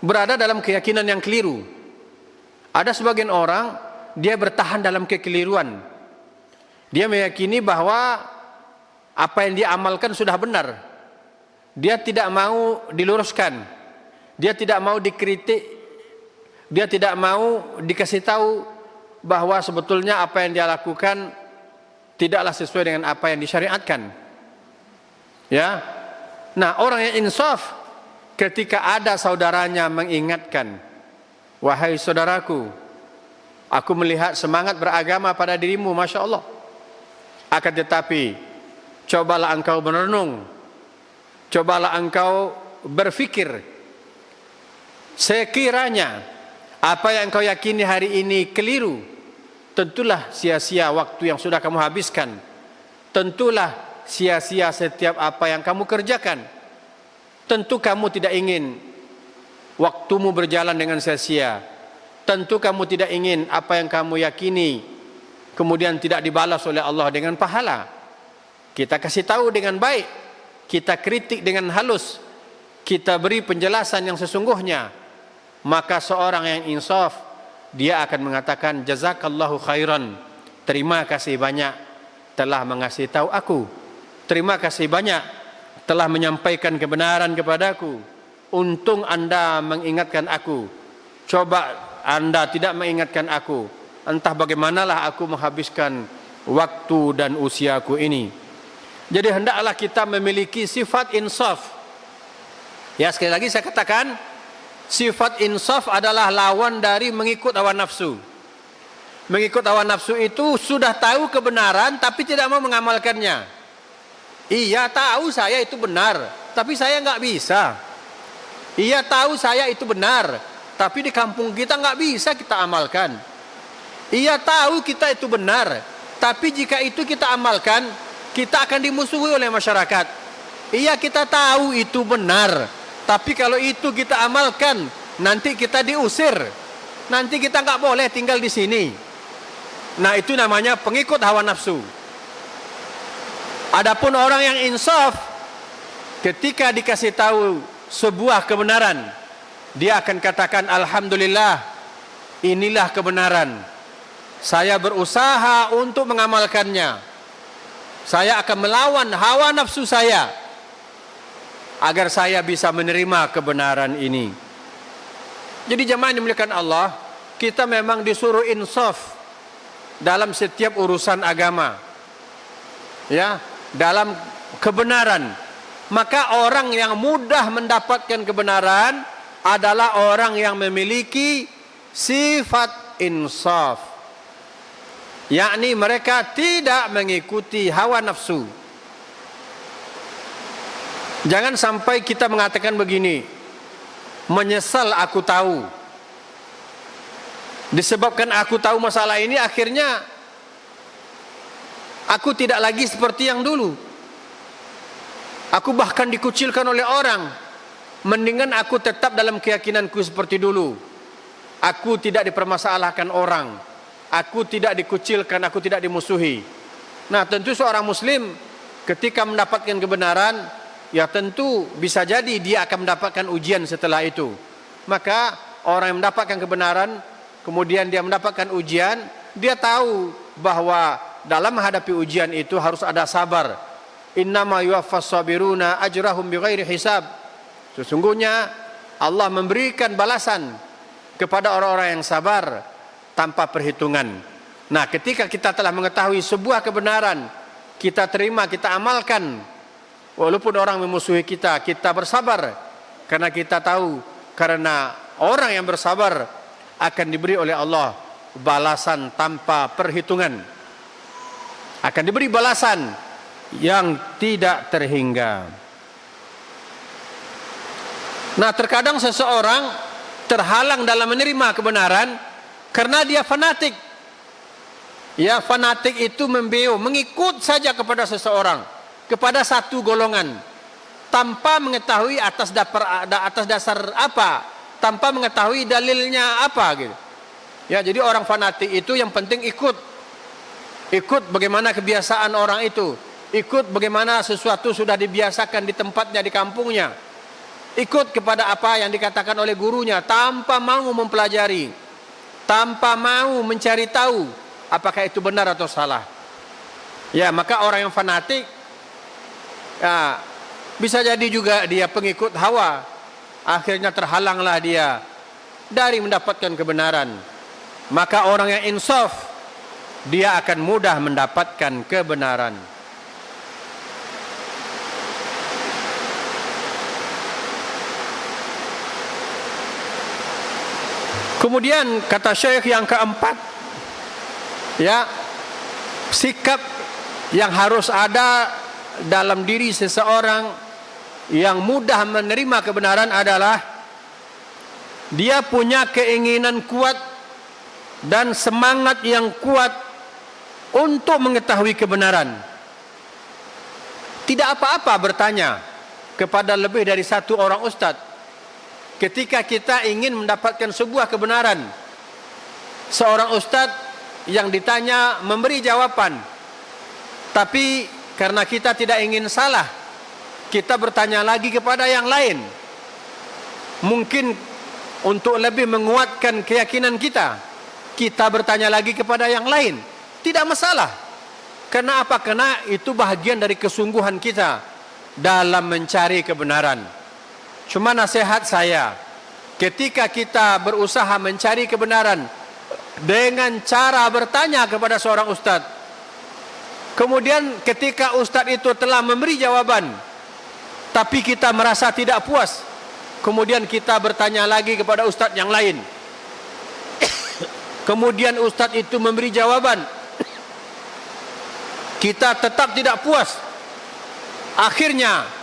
berada dalam keyakinan yang keliru. Ada sebagian orang dia bertahan dalam kekeliruan. Dia meyakini bahwa apa yang dia amalkan sudah benar. Dia tidak mau diluruskan, dia tidak mau dikritik, dia tidak mau dikasih tahu bahwa sebetulnya apa yang dia lakukan tidaklah sesuai dengan apa yang disyariatkan. Ya, nah orang yang insaf ketika ada saudaranya mengingatkan, wahai saudaraku, aku melihat semangat beragama pada dirimu, masya Allah. Akan tetapi, cobalah engkau merenung, cobalah engkau berfikir, sekiranya apa yang engkau yakini hari ini keliru, tentulah sia-sia waktu yang sudah kamu habiskan, tentulah sia-sia setiap apa yang kamu kerjakan. Tentu kamu tidak ingin waktumu berjalan dengan sia-sia. Tentu kamu tidak ingin apa yang kamu yakini kemudian tidak dibalas oleh Allah dengan pahala. Kita kasih tahu dengan baik, kita kritik dengan halus, kita beri penjelasan yang sesungguhnya, maka seorang yang insaf dia akan mengatakan jazakallahu khairan, terima kasih banyak telah mengasih tahu aku, terima kasih banyak telah menyampaikan kebenaran kepadaku, untung Anda mengingatkan aku, coba Anda tidak mengingatkan aku, entah bagaimanalah aku menghabiskan waktu dan usiaku ini. Jadi hendaklah kita memiliki sifat insaf. Ya, sekali lagi saya katakan, sifat insaf adalah lawan dari mengikut hawa nafsu. Mengikut hawa nafsu itu sudah tahu kebenaran tapi tidak mau mengamalkannya. Iya tahu saya itu benar, tapi saya nggak bisa. Iya tahu saya itu benar, tapi di kampung kita nggak bisa kita amalkan. Iya tahu kita itu benar, tapi jika itu kita amalkan, kita akan dimusuhi oleh masyarakat. Iya kita tahu itu benar, tapi kalau itu kita amalkan, nanti kita diusir, nanti kita nggak boleh tinggal di sini. Nah itu namanya pengikut hawa nafsu. Adapun orang yang insaf, ketika dikasih tahu sebuah kebenaran, dia akan katakan alhamdulillah, inilah kebenaran. Saya berusaha untuk mengamalkannya. Saya akan melawan hawa nafsu saya agar saya bisa menerima kebenaran ini. Jadi jemaah yang dimuliakan Allah, kita memang disuruh insaf dalam setiap urusan agama. Ya, dalam kebenaran. Maka orang yang mudah mendapatkan kebenaran adalah orang yang memiliki sifat insaf, yakni mereka tidak mengikuti hawa nafsu. Jangan sampai kita mengatakan begini, menyesal aku tahu, disebabkan aku tahu masalah ini akhirnya aku tidak lagi seperti yang dulu. Aku bahkan dikucilkan oleh orang. Mendingan aku tetap dalam keyakinanku seperti dulu. Aku tidak dipermasalahkan orang. Aku tidak dikucilkan, aku tidak dimusuhi. Nah tentu seorang muslim ketika mendapatkan kebenaran, ya tentu bisa jadi dia akan mendapatkan ujian setelah itu. Maka orang yang mendapatkan kebenaran, kemudian dia mendapatkan ujian, dia tahu bahwa dalam menghadapi ujian itu harus ada sabar. Innama yuwaffas sabiruna ajrahum bighairi hisab. Sesungguhnya Allah memberikan balasan kepada orang-orang yang sabar tanpa perhitungan. Nah, ketika kita telah mengetahui sebuah kebenaran, kita terima, kita amalkan. Walaupun orang memusuhi kita, kita bersabar. Karena kita tahu, karena orang yang bersabar akan diberi oleh Allah balasan tanpa perhitungan. Akan diberi balasan yang tidak terhingga. Nah, terkadang seseorang terhalang dalam menerima kebenaran karena dia fanatik. Ya, fanatik itu membeu, mengikut saja kepada seseorang, kepada satu golongan. tanpa mengetahui atas dasar apa, tanpa mengetahui dalilnya apa gitu. Ya, jadi orang fanatik itu yang penting ikut bagaimana kebiasaan orang itu, ikut bagaimana sesuatu sudah dibiasakan di tempatnya, di kampungnya, ikut kepada apa yang dikatakan oleh gurunya tanpa mau mempelajari, tanpa mau mencari tahu apakah itu benar atau salah. Ya, maka orang yang fanatik, ya, bisa jadi juga dia pengikut hawa, akhirnya terhalanglah dia dari mendapatkan kebenaran. Maka orang yang insaf, dia akan mudah mendapatkan kebenaran. Kemudian kata Syekh yang keempat, ya, sikap yang harus ada dalam diri seseorang yang mudah menerima kebenaran adalah dia punya keinginan kuat dan semangat yang kuat untuk mengetahui kebenaran. Tidak apa-apa bertanya kepada lebih dari satu orang ustadz ketika kita ingin mendapatkan sebuah kebenaran. Seorang ustadz yang ditanya memberi jawaban, tapi karena kita tidak ingin salah, kita bertanya lagi kepada yang lain, mungkin untuk lebih menguatkan keyakinan kita bertanya lagi kepada yang lain. Tidak masalah. Karena apa? Karena itu bahagian dari kesungguhan kita dalam mencari kebenaran. Cuma nasihat saya, ketika kita berusaha mencari kebenaran dengan cara bertanya kepada seorang ustadz, kemudian ketika ustadz itu telah memberi jawaban, tapi kita merasa tidak puas, kemudian kita bertanya lagi kepada ustadz yang lain, kemudian ustadz itu memberi jawaban, kita tetap tidak puas, akhirnya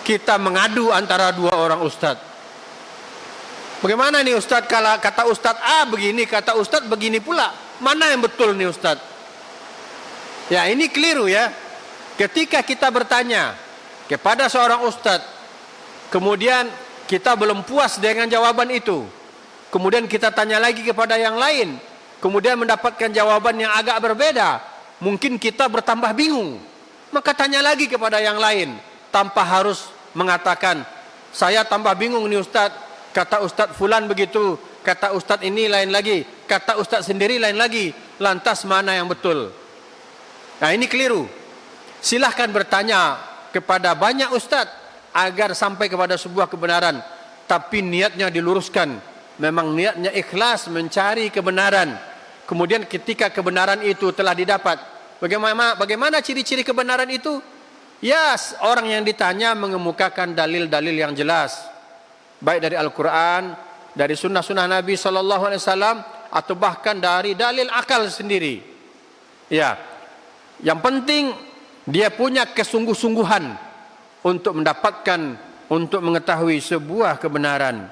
kita mengadu antara dua orang ustadz. Bagaimana nih ustadz, kalau kata ustadz A begini, kata ustadz begini pula, mana yang betul nih ustadz? Ya, ini keliru ya. Ketika kita bertanya kepada seorang ustadz, kemudian kita belum puas dengan jawaban itu, kemudian kita tanya lagi kepada yang lain, kemudian mendapatkan jawaban yang agak berbeda, mungkin kita bertambah bingung. Maka tanya lagi kepada yang lain, tanpa harus mengatakan, saya tambah bingung nih ustadz, kata ustadz fulan begitu, kata ustadz ini lain lagi, kata ustadz sendiri lain lagi, lantas mana yang betul? Nah, ini keliru. Silahkan bertanya kepada banyak ustadz agar sampai kepada sebuah kebenaran, tapi niatnya diluruskan, memang niatnya ikhlas mencari kebenaran. Kemudian ketika kebenaran itu telah didapat, bagaimana ciri-ciri kebenaran itu? Ya, orang yang ditanya mengemukakan dalil-dalil yang jelas, baik dari Al-Quran, dari sunnah-sunnah Nabi SAW, atau bahkan dari dalil akal sendiri. Ya, yang penting dia punya kesungguh-sungguhan untuk mendapatkan, untuk mengetahui sebuah kebenaran.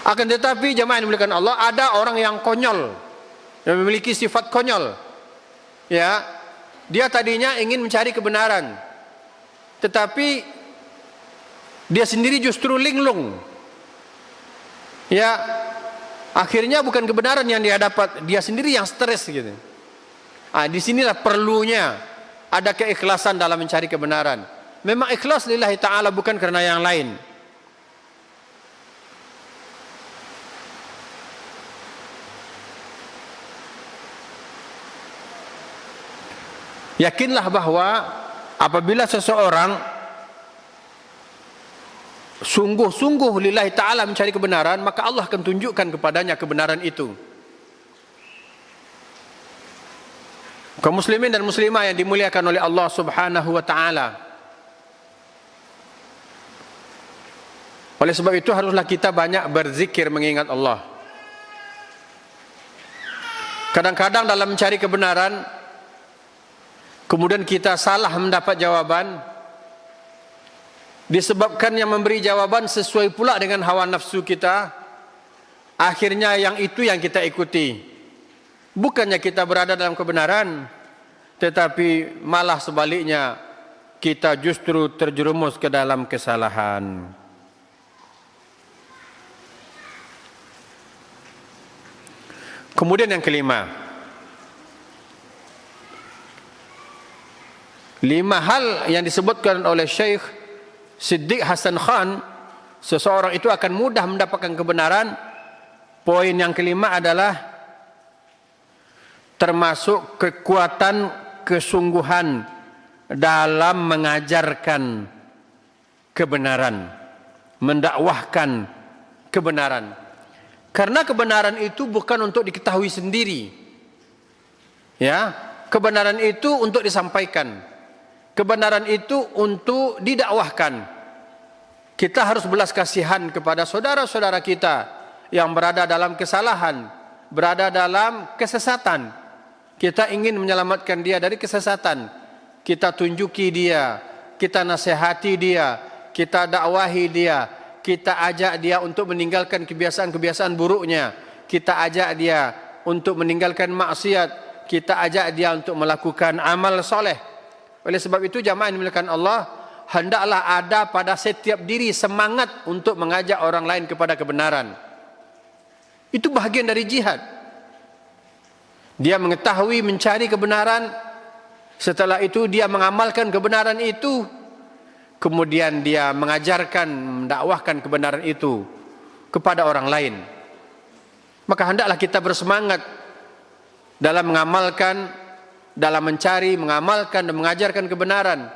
Akan tetapi jemaah yang dimuliakan Allah, ada orang yang konyol, yang memiliki sifat konyol. Ya, dia tadinya ingin mencari kebenaran, tetapi dia sendiri justru linglung. Ya, akhirnya bukan kebenaran yang dia dapat, dia sendiri yang stres gitu. Disinilah perlunya ada keikhlasan dalam mencari kebenaran. Memang ikhlas lillahi ta'ala, bukan karena yang lain. Yakinlah bahwa apabila seseorang sungguh-sungguh lillahi ta'ala mencari kebenaran, maka Allah akan tunjukkan kepadanya kebenaran itu. Kaum muslimin dan muslimah yang dimuliakan oleh Allah subhanahu wa ta'ala, oleh sebab itu haruslah kita banyak berzikir mengingat Allah. Kadang-kadang dalam mencari kebenaran, kemudian kita salah mendapat jawaban, disebabkan yang memberi jawaban sesuai pula dengan hawa nafsu kita, akhirnya yang itu yang kita ikuti. Bukannya kita berada dalam kebenaran, tetapi malah sebaliknya kita justru terjerumus ke dalam kesalahan. Kemudian yang kelima, 5 hal yang disebutkan oleh Syekh Siddiq Hasan Khan, seseorang itu akan mudah mendapatkan kebenaran. Poin yang kelima adalah termasuk kekuatan kesungguhan dalam mengajarkan kebenaran, mendakwahkan kebenaran. Karena kebenaran itu bukan untuk diketahui sendiri. Ya, kebenaran itu untuk disampaikan. Kebenaran itu untuk didakwahkan. Kita harus belas kasihan kepada saudara-saudara kita yang berada dalam kesalahan, berada dalam kesesatan. Kita ingin menyelamatkan dia dari kesesatan. Kita tunjuki dia, kita nasihati dia, kita dakwahi dia, kita ajak dia untuk meninggalkan kebiasaan-kebiasaan buruknya, kita ajak dia untuk meninggalkan maksiat, kita ajak dia untuk melakukan amal soleh. Oleh sebab itu jamaah yang dimuliakan Allah, hendaklah ada pada setiap diri semangat untuk mengajak orang lain kepada kebenaran. Itu bahagian dari jihad. Dia mengetahui, mencari kebenaran, setelah itu dia mengamalkan kebenaran itu, kemudian dia mengajarkan, mendakwahkan kebenaran itu kepada orang lain. Maka hendaklah kita bersemangat dalam mengamalkan, dalam mencari, mengamalkan dan mengajarkan kebenaran.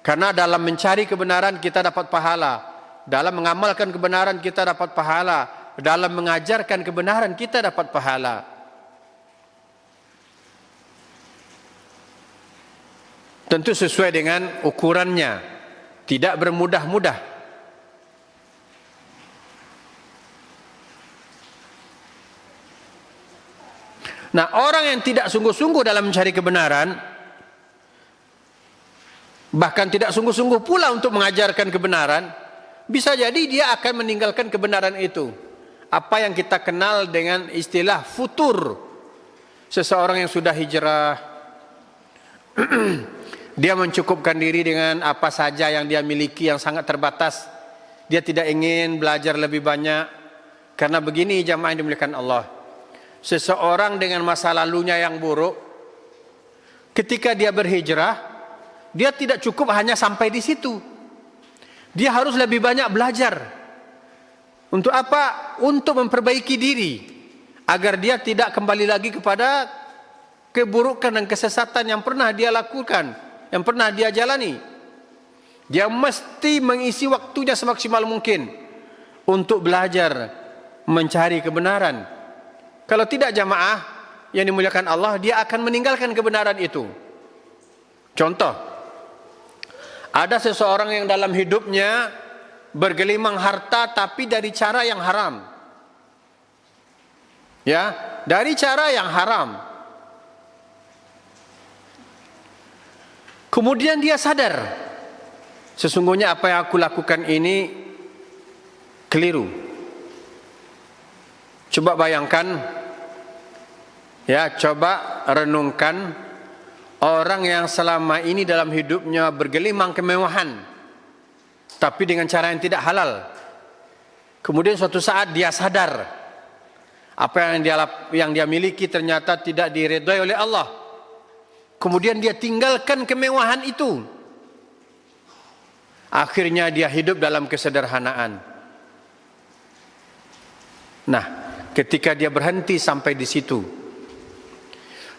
Karena dalam mencari kebenaran kita dapat pahala, dalam mengamalkan kebenaran kita dapat pahala, dalam mengajarkan kebenaran kita dapat pahala. Tentu sesuai dengan ukurannya, tidak bermudah-mudah. Nah, orang yang tidak sungguh-sungguh dalam mencari kebenaran, bahkan tidak sungguh-sungguh pula untuk mengajarkan kebenaran, bisa jadi dia akan meninggalkan kebenaran itu. Apa yang kita kenal dengan istilah futur. Seseorang yang sudah hijrah, dia mencukupkan diri dengan apa saja yang dia miliki yang sangat terbatas. Dia tidak ingin belajar lebih banyak. Karena begini jamaah yang dimuliakan Allah, seseorang dengan masa lalunya yang buruk, ketika dia berhijrah, dia tidak cukup hanya sampai di situ. Dia harus lebih banyak belajar. Untuk apa? Untuk memperbaiki diri, agar dia tidak kembali lagi kepada keburukan dan kesesatan yang pernah dia lakukan, yang pernah dia jalani. Dia mesti mengisi waktunya semaksimal mungkin untuk belajar mencari kebenaran. Kalau tidak jamaah yang dimuliakan Allah, dia akan meninggalkan kebenaran itu. Contoh, ada seseorang yang dalam hidupnya bergelimang harta tapi dari cara yang haram. Ya, dari cara yang haram. Kemudian dia sadar, sesungguhnya apa yang aku lakukan ini keliru. Coba bayangkan, ya, coba renungkan orang yang selama ini dalam hidupnya bergelimang kemewahan, tapi dengan cara yang tidak halal. Kemudian suatu saat dia sadar, apa yang dia miliki ternyata tidak diridhai oleh Allah. Kemudian dia tinggalkan kemewahan itu. Akhirnya dia hidup dalam kesederhanaan. Nah, ketika dia berhenti sampai di situ,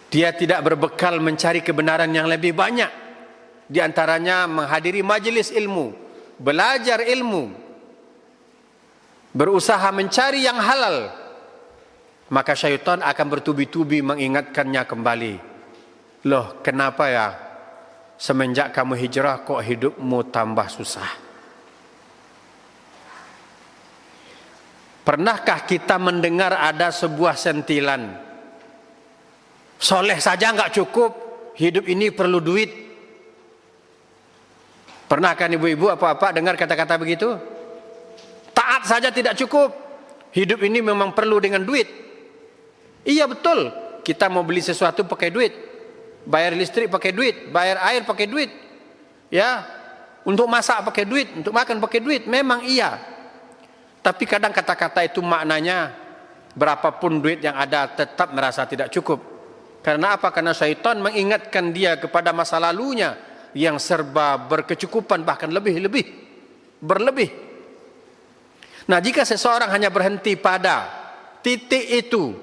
dia tidak berbekal mencari kebenaran yang lebih banyak. Di antaranya menghadiri majelis ilmu, belajar ilmu, berusaha mencari yang halal, maka syaitan akan bertubi-tubi mengingatkannya kembali. Loh, kenapa ya semenjak kamu hijrah kok hidupmu tambah susah? Pernahkah kita mendengar ada sebuah sentilan, soleh saja nggak cukup, hidup ini perlu duit? Pernahkah ibu-ibu apa-apa dengar kata-kata begitu? Taat saja tidak cukup, hidup ini memang perlu dengan duit. Iya betul, kita mau beli sesuatu pakai duit, bayar listrik pakai duit, bayar air pakai duit, ya, untuk masak pakai duit, untuk makan pakai duit, memang iya. Tapi kadang kata-kata itu maknanya berapapun duit yang ada tetap merasa tidak cukup. Karena apa? Karena syaitan mengingatkan dia kepada masa lalunya yang serba berkecukupan, bahkan berlebih. Nah, jika seseorang hanya berhenti pada titik itu,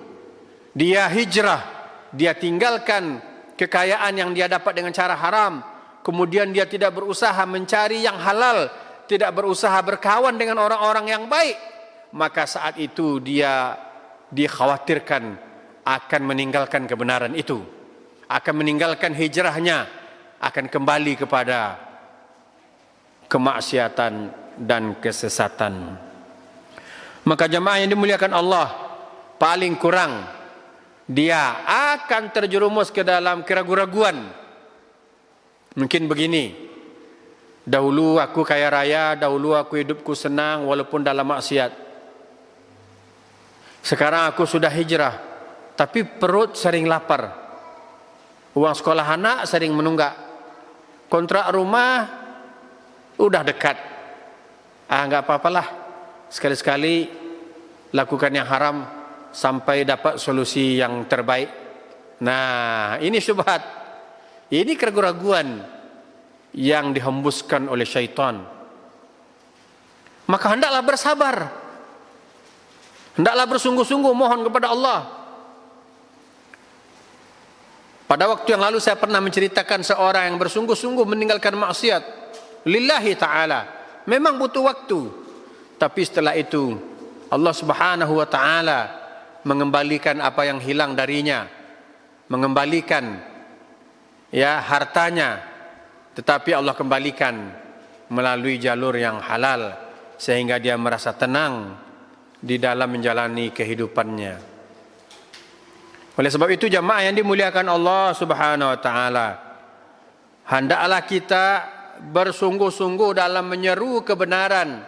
dia hijrah, dia tinggalkan kekayaan yang dia dapat dengan cara haram, kemudian dia tidak berusaha mencari yang halal, tidak berusaha berkawan dengan orang-orang yang baik, maka saat itu dia dikhawatirkan akan meninggalkan kebenaran itu, akan meninggalkan hijrahnya, akan kembali kepada kemaksiatan dan kesesatan. Maka jemaah yang dimuliakan Allah, paling kurang dia akan terjerumus ke dalam keraguan-raguan. Mungkin begini, dahulu aku kaya raya, dahulu aku hidupku senang walaupun dalam maksiat. Sekarang aku sudah hijrah, tapi perut sering lapar. Uang sekolah anak sering menunggak. Kontrak rumah udah dekat. Enggak apa-apalah, sekali-sekali lakukan yang haram sampai dapat solusi yang terbaik. Nah, ini syubhat. Ini keraguan-raguan yang dihembuskan oleh syaitan. Maka hendaklah bersabar. Hendaklah bersungguh-sungguh mohon kepada Allah. Pada waktu yang lalu saya pernah menceritakan seorang yang bersungguh-sungguh meninggalkan maksiat lillahi ta'ala. Memang butuh waktu, tapi setelah itu Allah subhanahu wa ta'ala mengembalikan apa yang hilang darinya, mengembalikan ya hartanya, tetapi Allah kembalikan melalui jalur yang halal sehingga dia merasa tenang di dalam menjalani kehidupannya. Oleh sebab itu jamaah yang dimuliakan Allah subhanahu wa ta'ala, hendaklah kita bersungguh-sungguh dalam menyeru kebenaran,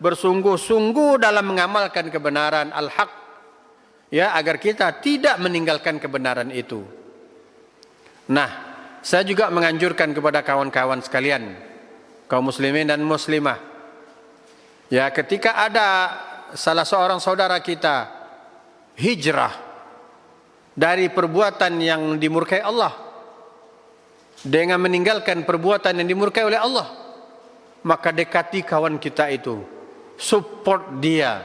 bersungguh-sungguh dalam mengamalkan kebenaran al-haq, ya, agar kita tidak meninggalkan kebenaran itu. Nah, saya juga menganjurkan kepada kawan-kawan sekalian, kaum muslimin dan muslimah, ya, ketika ada salah seorang saudara kita hijrah dari perbuatan yang dimurkai Allah dengan meninggalkan perbuatan yang dimurkai oleh Allah, maka dekati kawan kita itu, support dia,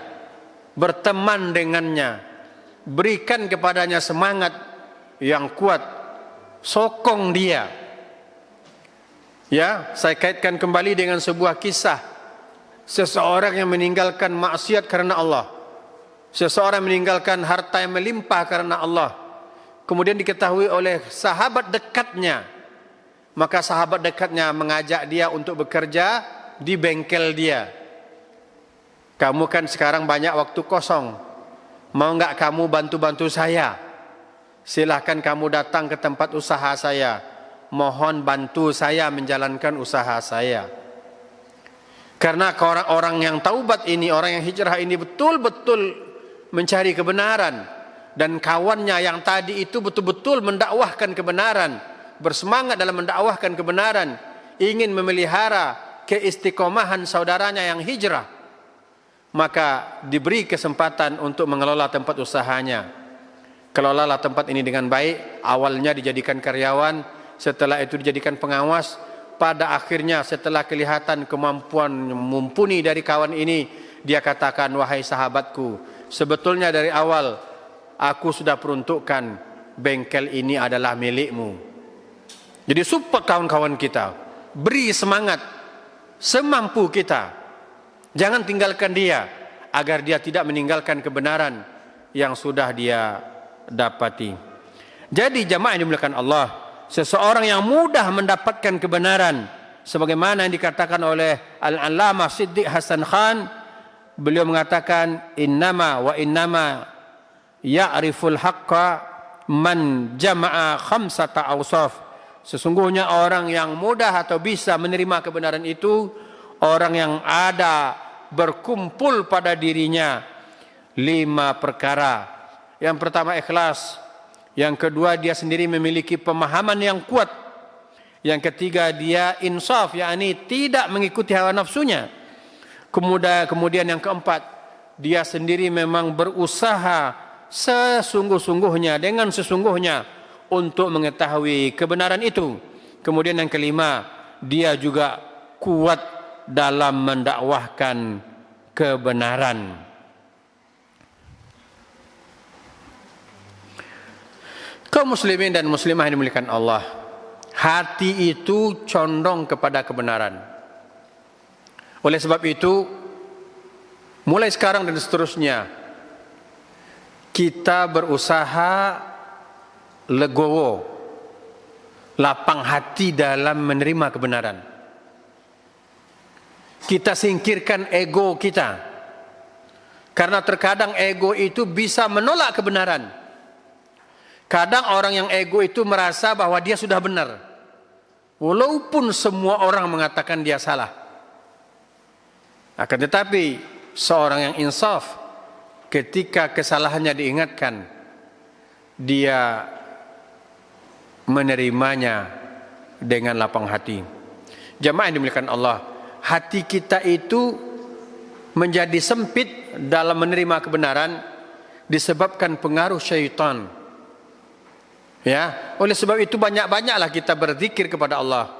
berteman dengannya, berikan kepadanya semangat yang kuat, sokong dia. Ya, saya kaitkan kembali dengan sebuah kisah seseorang yang meninggalkan maksiat karena Allah, seseorang meninggalkan harta yang melimpah karena Allah, kemudian diketahui oleh sahabat dekatnya, maka sahabat dekatnya mengajak dia untuk bekerja di bengkel dia. Kamu kan sekarang banyak waktu kosong, mau enggak kamu bantu-bantu saya? Silahkan kamu datang ke tempat usaha saya, mohon bantu saya menjalankan usaha saya. Karena orang-orang yang taubat ini, orang yang hijrah ini betul-betul mencari kebenaran, dan kawannya yang tadi itu betul-betul mendakwahkan kebenaran, bersemangat dalam mendakwahkan kebenaran, ingin memelihara keistiqomahan saudaranya yang hijrah, maka diberi kesempatan untuk mengelola tempat usahanya. Kelolalah tempat ini dengan baik. Awalnya dijadikan karyawan, setelah itu dijadikan pengawas. Pada akhirnya setelah kelihatan kemampuan mumpuni dari kawan ini, dia katakan, wahai sahabatku, sebetulnya dari awal aku sudah peruntukkan bengkel ini adalah milikmu. Jadi support kawan-kawan kita, beri semangat semampu kita, jangan tinggalkan dia agar dia tidak meninggalkan kebenaran yang sudah dia dapati. Jadi jamaah yang dimuliakan Allah, seseorang yang mudah mendapatkan kebenaran, sebagaimana yang dikatakan oleh Al-Allamah Siddiq Hasan Khan, beliau mengatakan, innama wa innama ya'riful haqqa man jama'a khamsata awsaf. Sesungguhnya orang yang mudah atau bisa menerima kebenaran itu orang yang ada berkumpul pada dirinya 5 perkara. Yang pertama ikhlas, Yang kedua, dia sendiri memiliki pemahaman yang kuat. Yang ketiga, dia insaf, yakni tidak mengikuti hawa nafsunya. Kemudian yang keempat, dia sendiri memang berusaha sesungguh-sungguhnya, dengan sesungguhnya untuk mengetahui kebenaran itu. Kemudian yang kelima, dia juga kuat dalam mendakwahkan kebenaran. Kaum muslimin dan muslimah yang dimuliakan Allah, hati itu condong kepada kebenaran. Oleh sebab itu, mulai sekarang dan seterusnya, kita berusaha legowo, lapang hati dalam menerima kebenaran. Kita singkirkan ego kita, karena terkadang ego itu bisa menolak kebenaran. Kadang orang yang ego itu merasa bahwa dia sudah benar, walaupun semua orang mengatakan dia salah. Akan tetapi seorang yang insaf, ketika kesalahannya diingatkan, dia menerimanya dengan lapang hati. Jamaah yang dimuliakan Allah, hati kita itu menjadi sempit dalam menerima kebenaran disebabkan pengaruh syaitan. Ya, oleh sebab itu banyak-banyaklah kita berzikir kepada Allah,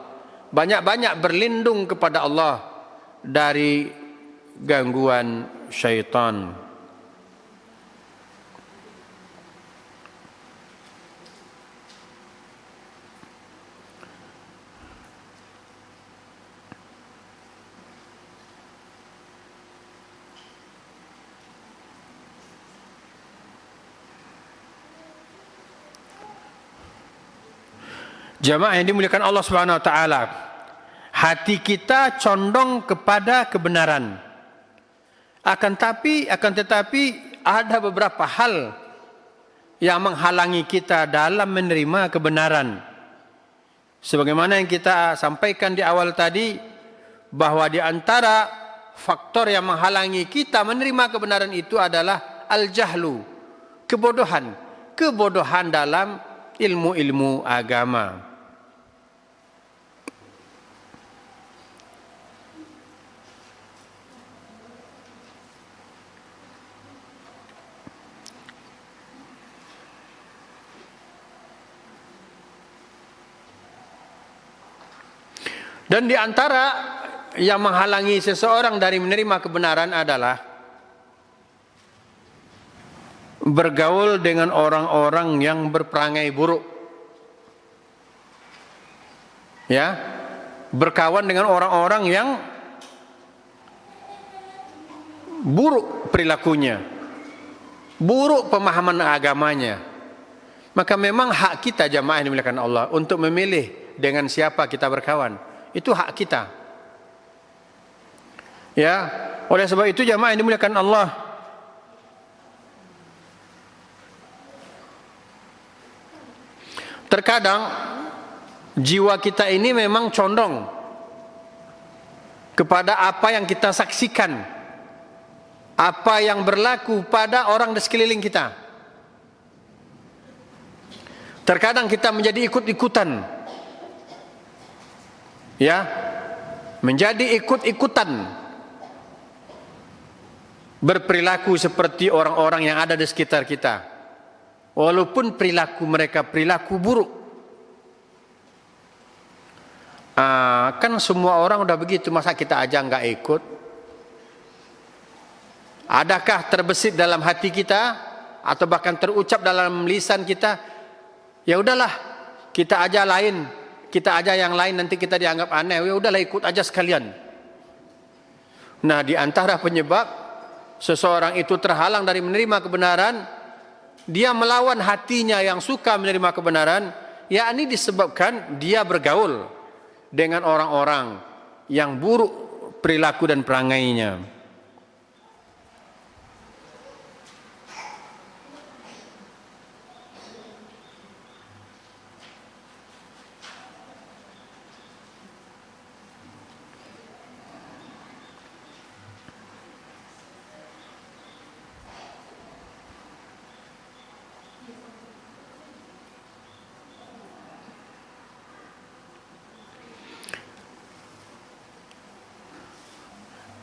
banyak-banyak berlindung kepada Allah dari gangguan syaitan. Jamaah yang dimuliakan Allah Subhanahu wa taala, hati kita condong kepada kebenaran. Akan tetapi ada beberapa hal yang menghalangi kita dalam menerima kebenaran. Sebagaimana yang kita sampaikan di awal tadi, bahwa di antara faktor yang menghalangi kita menerima kebenaran itu adalah al-jahlu, kebodohan dalam ilmu-ilmu agama. Dan di antara yang menghalangi seseorang dari menerima kebenaran adalah bergaul dengan orang-orang yang berperangai buruk. Ya, berkawan dengan orang-orang yang buruk perilakunya, buruk pemahaman agamanya. Maka memang hak kita, jamaah yang dimuliakan Allah, untuk memilih dengan siapa kita berkawan. Itu hak kita. Ya, oleh sebab itu jamaah yang dimuliakan Allah, terkadang jiwa kita ini memang condong kepada apa yang kita saksikan, apa yang berlaku pada orang di sekeliling kita. Terkadang kita menjadi ikut-ikutan, ya, menjadi ikut-ikutan berperilaku seperti orang-orang yang ada di sekitar kita, walaupun perilaku mereka perilaku buruk. Kan semua orang udah begitu, masa kita aja nggak ikut? Adakah terbesit dalam hati kita atau bahkan terucap dalam lisan kita, ya udahlah, kita aja lain, kita aja yang lain, nanti kita dianggap aneh, ya udahlah ikut aja sekalian. Nah, di antara penyebab seseorang itu terhalang dari menerima kebenaran, dia melawan hatinya yang suka menerima kebenaran, yakni disebabkan dia bergaul dengan orang-orang yang buruk perilaku dan perangainya.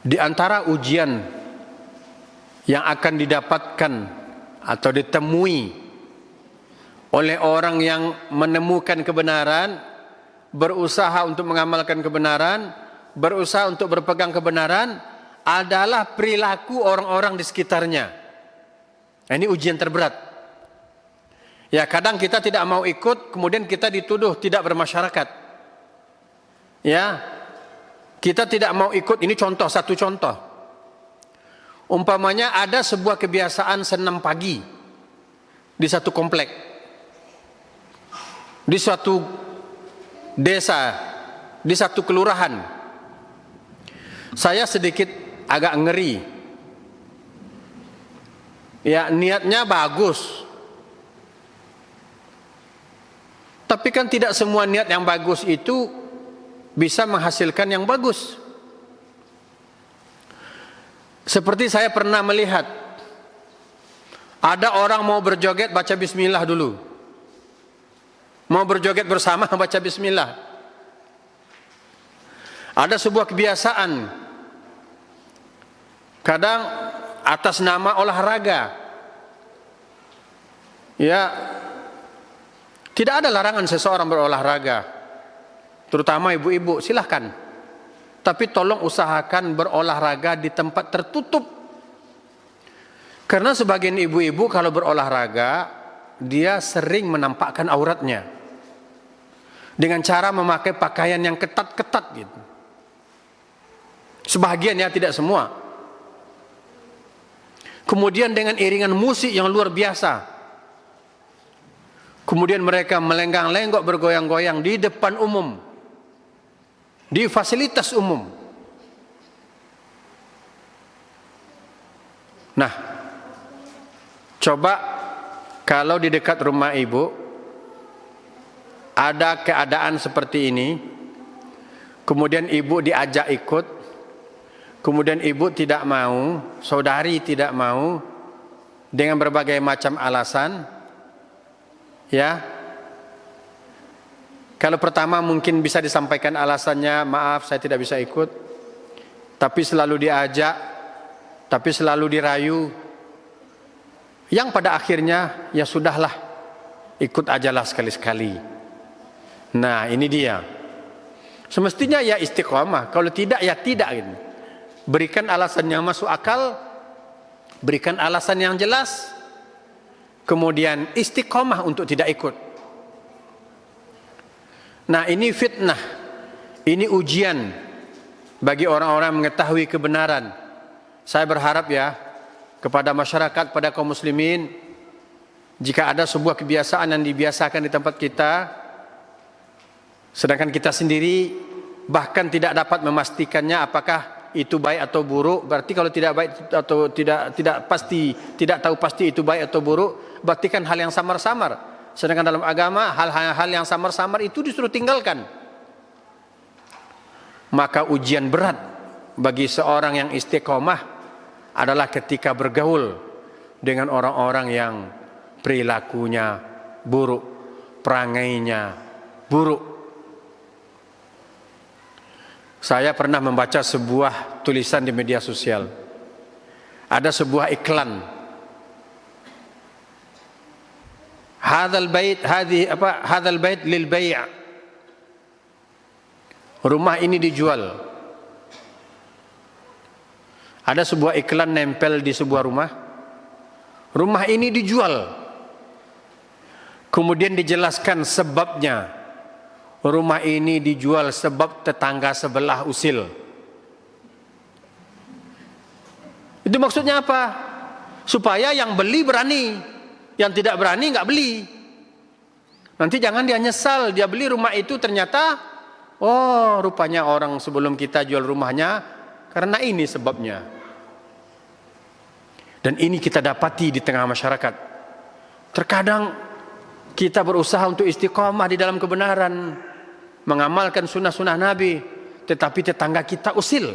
Di antara ujian yang akan didapatkan atau ditemui oleh orang yang menemukan kebenaran, berusaha untuk mengamalkan kebenaran, berusaha untuk berpegang kebenaran, adalah perilaku orang-orang di sekitarnya. Nah, ini ujian terberat. Ya, kadang kita tidak mau ikut, kemudian kita dituduh tidak bermasyarakat. Ya, kita tidak mau ikut. Ini contoh, satu contoh. Umpamanya ada sebuah kebiasaan senam pagi di satu komplek, di suatu desa, di satu kelurahan. Saya sedikit agak ngeri. Ya, niatnya bagus. Tapi kan tidak semua niat yang bagus itu bisa menghasilkan yang bagus. Seperti saya pernah melihat ada orang mau berjoget baca bismillah dulu. Mau berjoget bersama baca bismillah. Ada sebuah kebiasaan, kadang atas nama olahraga. Ya, tidak ada larangan seseorang berolahraga, terutama ibu-ibu, silahkan. Tapi tolong usahakan berolahraga di tempat tertutup. Karena sebagian ibu-ibu kalau berolahraga, dia sering menampakkan auratnya dengan cara memakai pakaian yang ketat-ketat gitu. Sebagian, ya, tidak semua. Kemudian dengan iringan musik yang luar biasa. Kemudian mereka melenggang-lenggok, bergoyang-goyang di depan umum, di fasilitas umum. Nah, coba kalau di dekat rumah ibu ada keadaan seperti ini, kemudian ibu diajak ikut, kemudian ibu tidak mau, saudari tidak mau, dengan berbagai macam alasan. Ya, kalau pertama mungkin bisa disampaikan alasannya, maaf saya tidak bisa ikut, tapi selalu diajak, tapi selalu dirayu, yang pada akhirnya ya sudahlah, ikut ajalah sekali-sekali. Nah, ini dia. Semestinya ya istiqomah, kalau tidak ya tidak gitu. Berikan alasan yang masuk akal, berikan alasan yang jelas, kemudian istiqomah untuk tidak ikut. Nah, ini fitnah, ini ujian bagi orang-orang mengetahui kebenaran. Saya berharap ya kepada masyarakat, pada kaum muslimin, jika ada sebuah kebiasaan yang dibiasakan di tempat kita, sedangkan kita sendiri bahkan tidak dapat memastikannya apakah itu baik atau buruk, berarti kalau tidak baik atau tidak pasti, tidak tahu pasti itu baik atau buruk, berarti kan hal yang samar-samar. Sedangkan dalam agama hal-hal yang samar-samar itu disuruh tinggalkan. Maka ujian berat bagi seorang yang istiqomah adalah ketika bergaul dengan orang-orang yang perilakunya buruk, perangainya buruk. Saya pernah membaca sebuah tulisan di media sosial. Ada sebuah iklan. Hadzal bait lil bai'. Rumah ini dijual. Ada sebuah iklan nempel di sebuah rumah. Rumah ini dijual. Kemudian dijelaskan sebabnya. Rumah ini dijual sebab tetangga sebelah usil. Itu maksudnya apa? Supaya yang beli berani, yang tidak berani nggak beli. Nanti jangan dia nyesal, dia beli rumah itu ternyata, oh rupanya orang sebelum kita jual rumahnya karena ini sebabnya. Dan ini kita dapati di tengah masyarakat. Terkadang kita berusaha untuk istiqomah di dalam kebenaran, mengamalkan sunnah-sunnah Nabi, tetapi tetangga kita usil.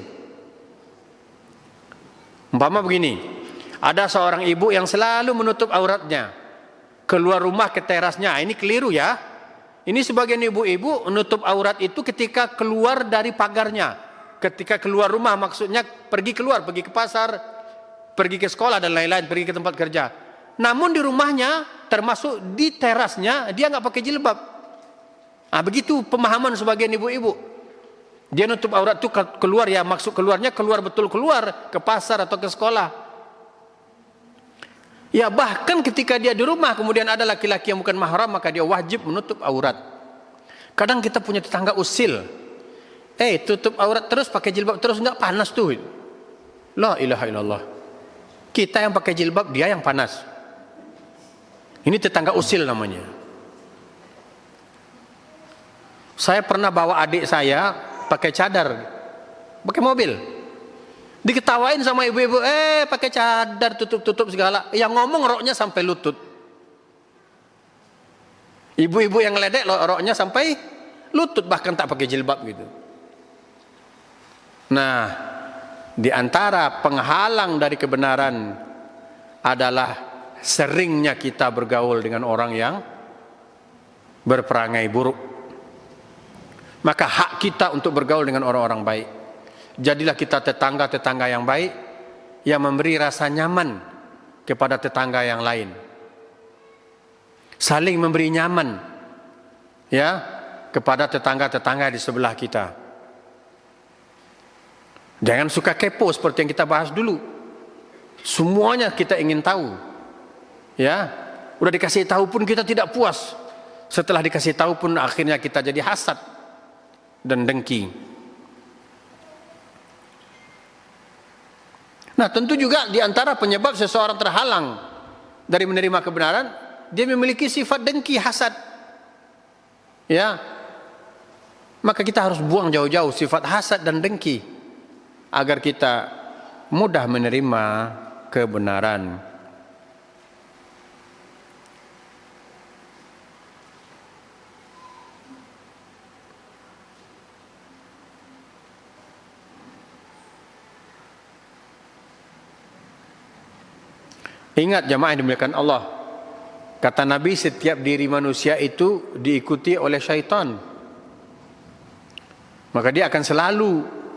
Umpama begini, ada seorang ibu yang selalu menutup auratnya, keluar rumah ke terasnya. Ini keliru ya. Ini sebagian ibu-ibu menutup aurat itu ketika keluar dari pagarnya, ketika keluar rumah, maksudnya pergi keluar, pergi ke pasar, pergi ke sekolah dan lain-lain, pergi ke tempat kerja. Namun di rumahnya, termasuk di terasnya, dia nggak pakai jilbab. Begitu pemahaman sebagian ibu-ibu. Dia nutup aurat itu keluar, ya maksud keluarnya keluar betul, keluar ke pasar atau ke sekolah. Ya bahkan ketika dia di rumah kemudian ada laki-laki yang bukan mahram, maka dia wajib menutup aurat. Kadang kita punya tetangga usil, tutup aurat terus, pakai jilbab terus, nggak panas tuh. La ilaha illallah. Kita yang pakai jilbab, dia yang panas. Ini tetangga usil namanya. Saya pernah bawa adik saya pakai cadar, pakai mobil. Diketawain sama ibu-ibu, pakai cadar tutup-tutup segala. Yang ngomong roknya sampai lutut. Ibu-ibu yang ledek roknya sampai lutut, bahkan tak pakai jilbab gitu. Nah, di antara penghalang dari kebenaran adalah seringnya kita bergaul dengan orang yang berperangai buruk. Maka hak kita untuk bergaul dengan orang-orang baik. Jadilah kita tetangga-tetangga yang baik, yang memberi rasa nyaman kepada tetangga yang lain. Saling memberi nyaman ya kepada tetangga-tetangga di sebelah kita. Jangan suka kepo seperti yang kita bahas dulu. Semuanya kita ingin tahu. Ya, udah dikasih tahu pun kita tidak puas. Setelah dikasih tahu pun akhirnya kita jadi hasad dan dengki. Nah, tentu juga di antara penyebab seseorang terhalang dari menerima kebenaran, dia memiliki sifat dengki, hasad. Ya. Maka kita harus buang jauh-jauh sifat hasad dan dengki agar kita mudah menerima kebenaran. Ingat jamaah yang dimuliakan Allah, kata Nabi, setiap diri manusia itu diikuti oleh syaitan. Maka dia akan selalu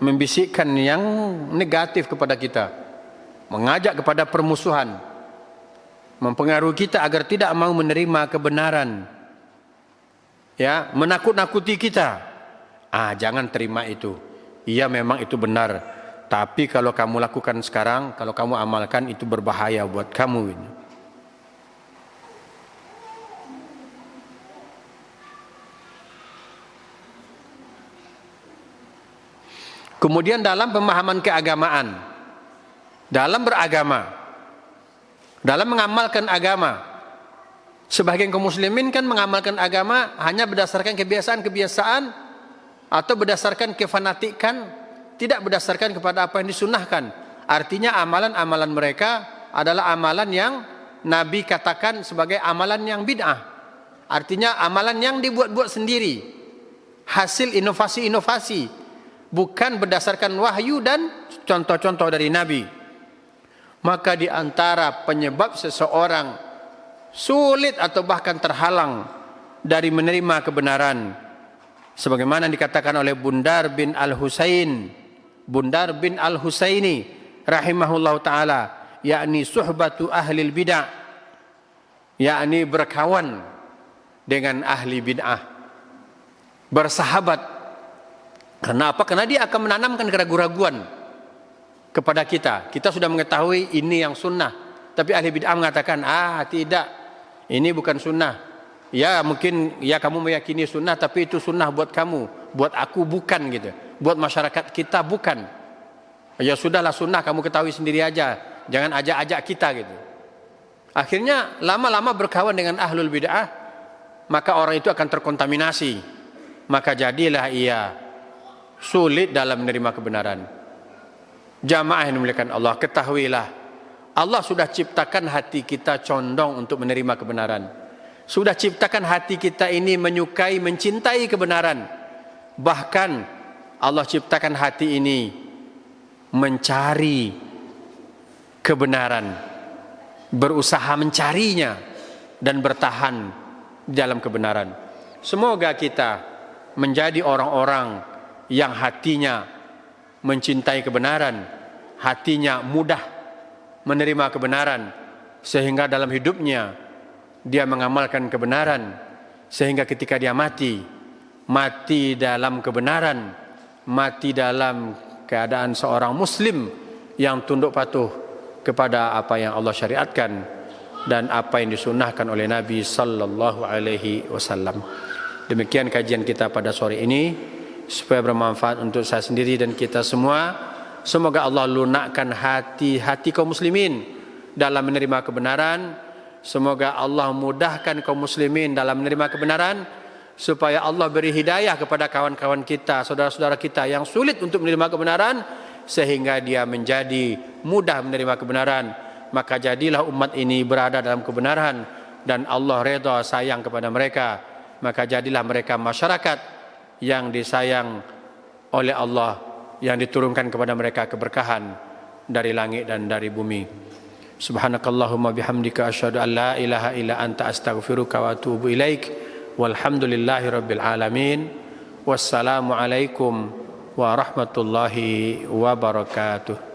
membisikkan yang negatif kepada kita, mengajak kepada permusuhan, mempengaruhi kita agar tidak mau menerima kebenaran, ya, menakut-nakuti kita. Jangan terima itu. Iya memang itu benar. Tapi kalau kamu lakukan sekarang, kalau kamu amalkan, itu berbahaya buat kamu. Kemudian dalam pemahaman keagamaan, dalam beragama, dalam mengamalkan agama, sebagian kaum muslimin kan mengamalkan agama hanya berdasarkan kebiasaan-kebiasaan atau berdasarkan kefanatikan, tidak berdasarkan kepada apa yang disunnahkan. Artinya amalan-amalan mereka adalah amalan yang Nabi katakan sebagai amalan yang bid'ah. Artinya amalan yang dibuat-buat sendiri, hasil inovasi-inovasi, bukan berdasarkan wahyu dan contoh-contoh dari Nabi. Maka di antara penyebab seseorang sulit atau bahkan terhalang dari menerima kebenaran, sebagaimana dikatakan oleh Bundar bin Al-Husaini rahimahullahu ta'ala, yakni suhbatu ahlil bid'ah, yakni berkawan dengan ahli bid'ah, bersahabat. Karena apa? Karena dia akan menanamkan keraguan-raguan kepada kita. Kita sudah mengetahui ini yang sunnah, tapi ahli bid'ah mengatakan, tidak, ini bukan sunnah. Ya mungkin ya kamu meyakini sunnah, tapi itu sunnah buat kamu, buat aku bukan gitu. Buat masyarakat kita bukan. Ya sudahlah, sunnah kamu ketahui sendiri aja, jangan ajak-ajak kita gitu. Akhirnya lama-lama berkawan dengan ahlul bid'ah, maka orang itu akan terkontaminasi. Maka jadilah ia sulit dalam menerima kebenaran. Jamaah yang dimuliakan Allah, ketahuilah, Allah sudah ciptakan hati kita condong untuk menerima kebenaran. Sudah ciptakan hati kita ini menyukai, mencintai kebenaran. Bahkan Allah ciptakan hati ini mencari kebenaran, berusaha mencarinya dan bertahan dalam kebenaran. Semoga kita menjadi orang-orang yang hatinya mencintai kebenaran, hatinya mudah menerima kebenaran, sehingga dalam hidupnya dia mengamalkan kebenaran, sehingga ketika dia mati dalam kebenaran, mati dalam keadaan seorang muslim yang tunduk patuh kepada apa yang Allah syariatkan dan apa yang disunnahkan oleh Nabi sallallahu alaihi wasallam. Demikian kajian kita pada sore ini, supaya bermanfaat untuk saya sendiri dan kita semua. Semoga Allah lunakkan hati-hati kaum muslimin dalam menerima kebenaran. Semoga Allah mudahkan kaum muslimin dalam menerima kebenaran, supaya Allah beri hidayah kepada kawan-kawan kita, saudara-saudara kita yang sulit untuk menerima kebenaran, sehingga dia menjadi mudah menerima kebenaran. Maka jadilah umat ini berada dalam kebenaran dan Allah redha sayang kepada mereka. Maka jadilah mereka masyarakat yang disayang oleh Allah, yang diturunkan kepada mereka keberkahan dari langit dan dari bumi. Subhanakallahumma bihamdika asyhadu an la ilaha illa anta astaghfiruka wa atubu ilaik. Walhamdulillahi rabbil alamin. Wassalamu alaikum warahmatullahi wabarakatuh.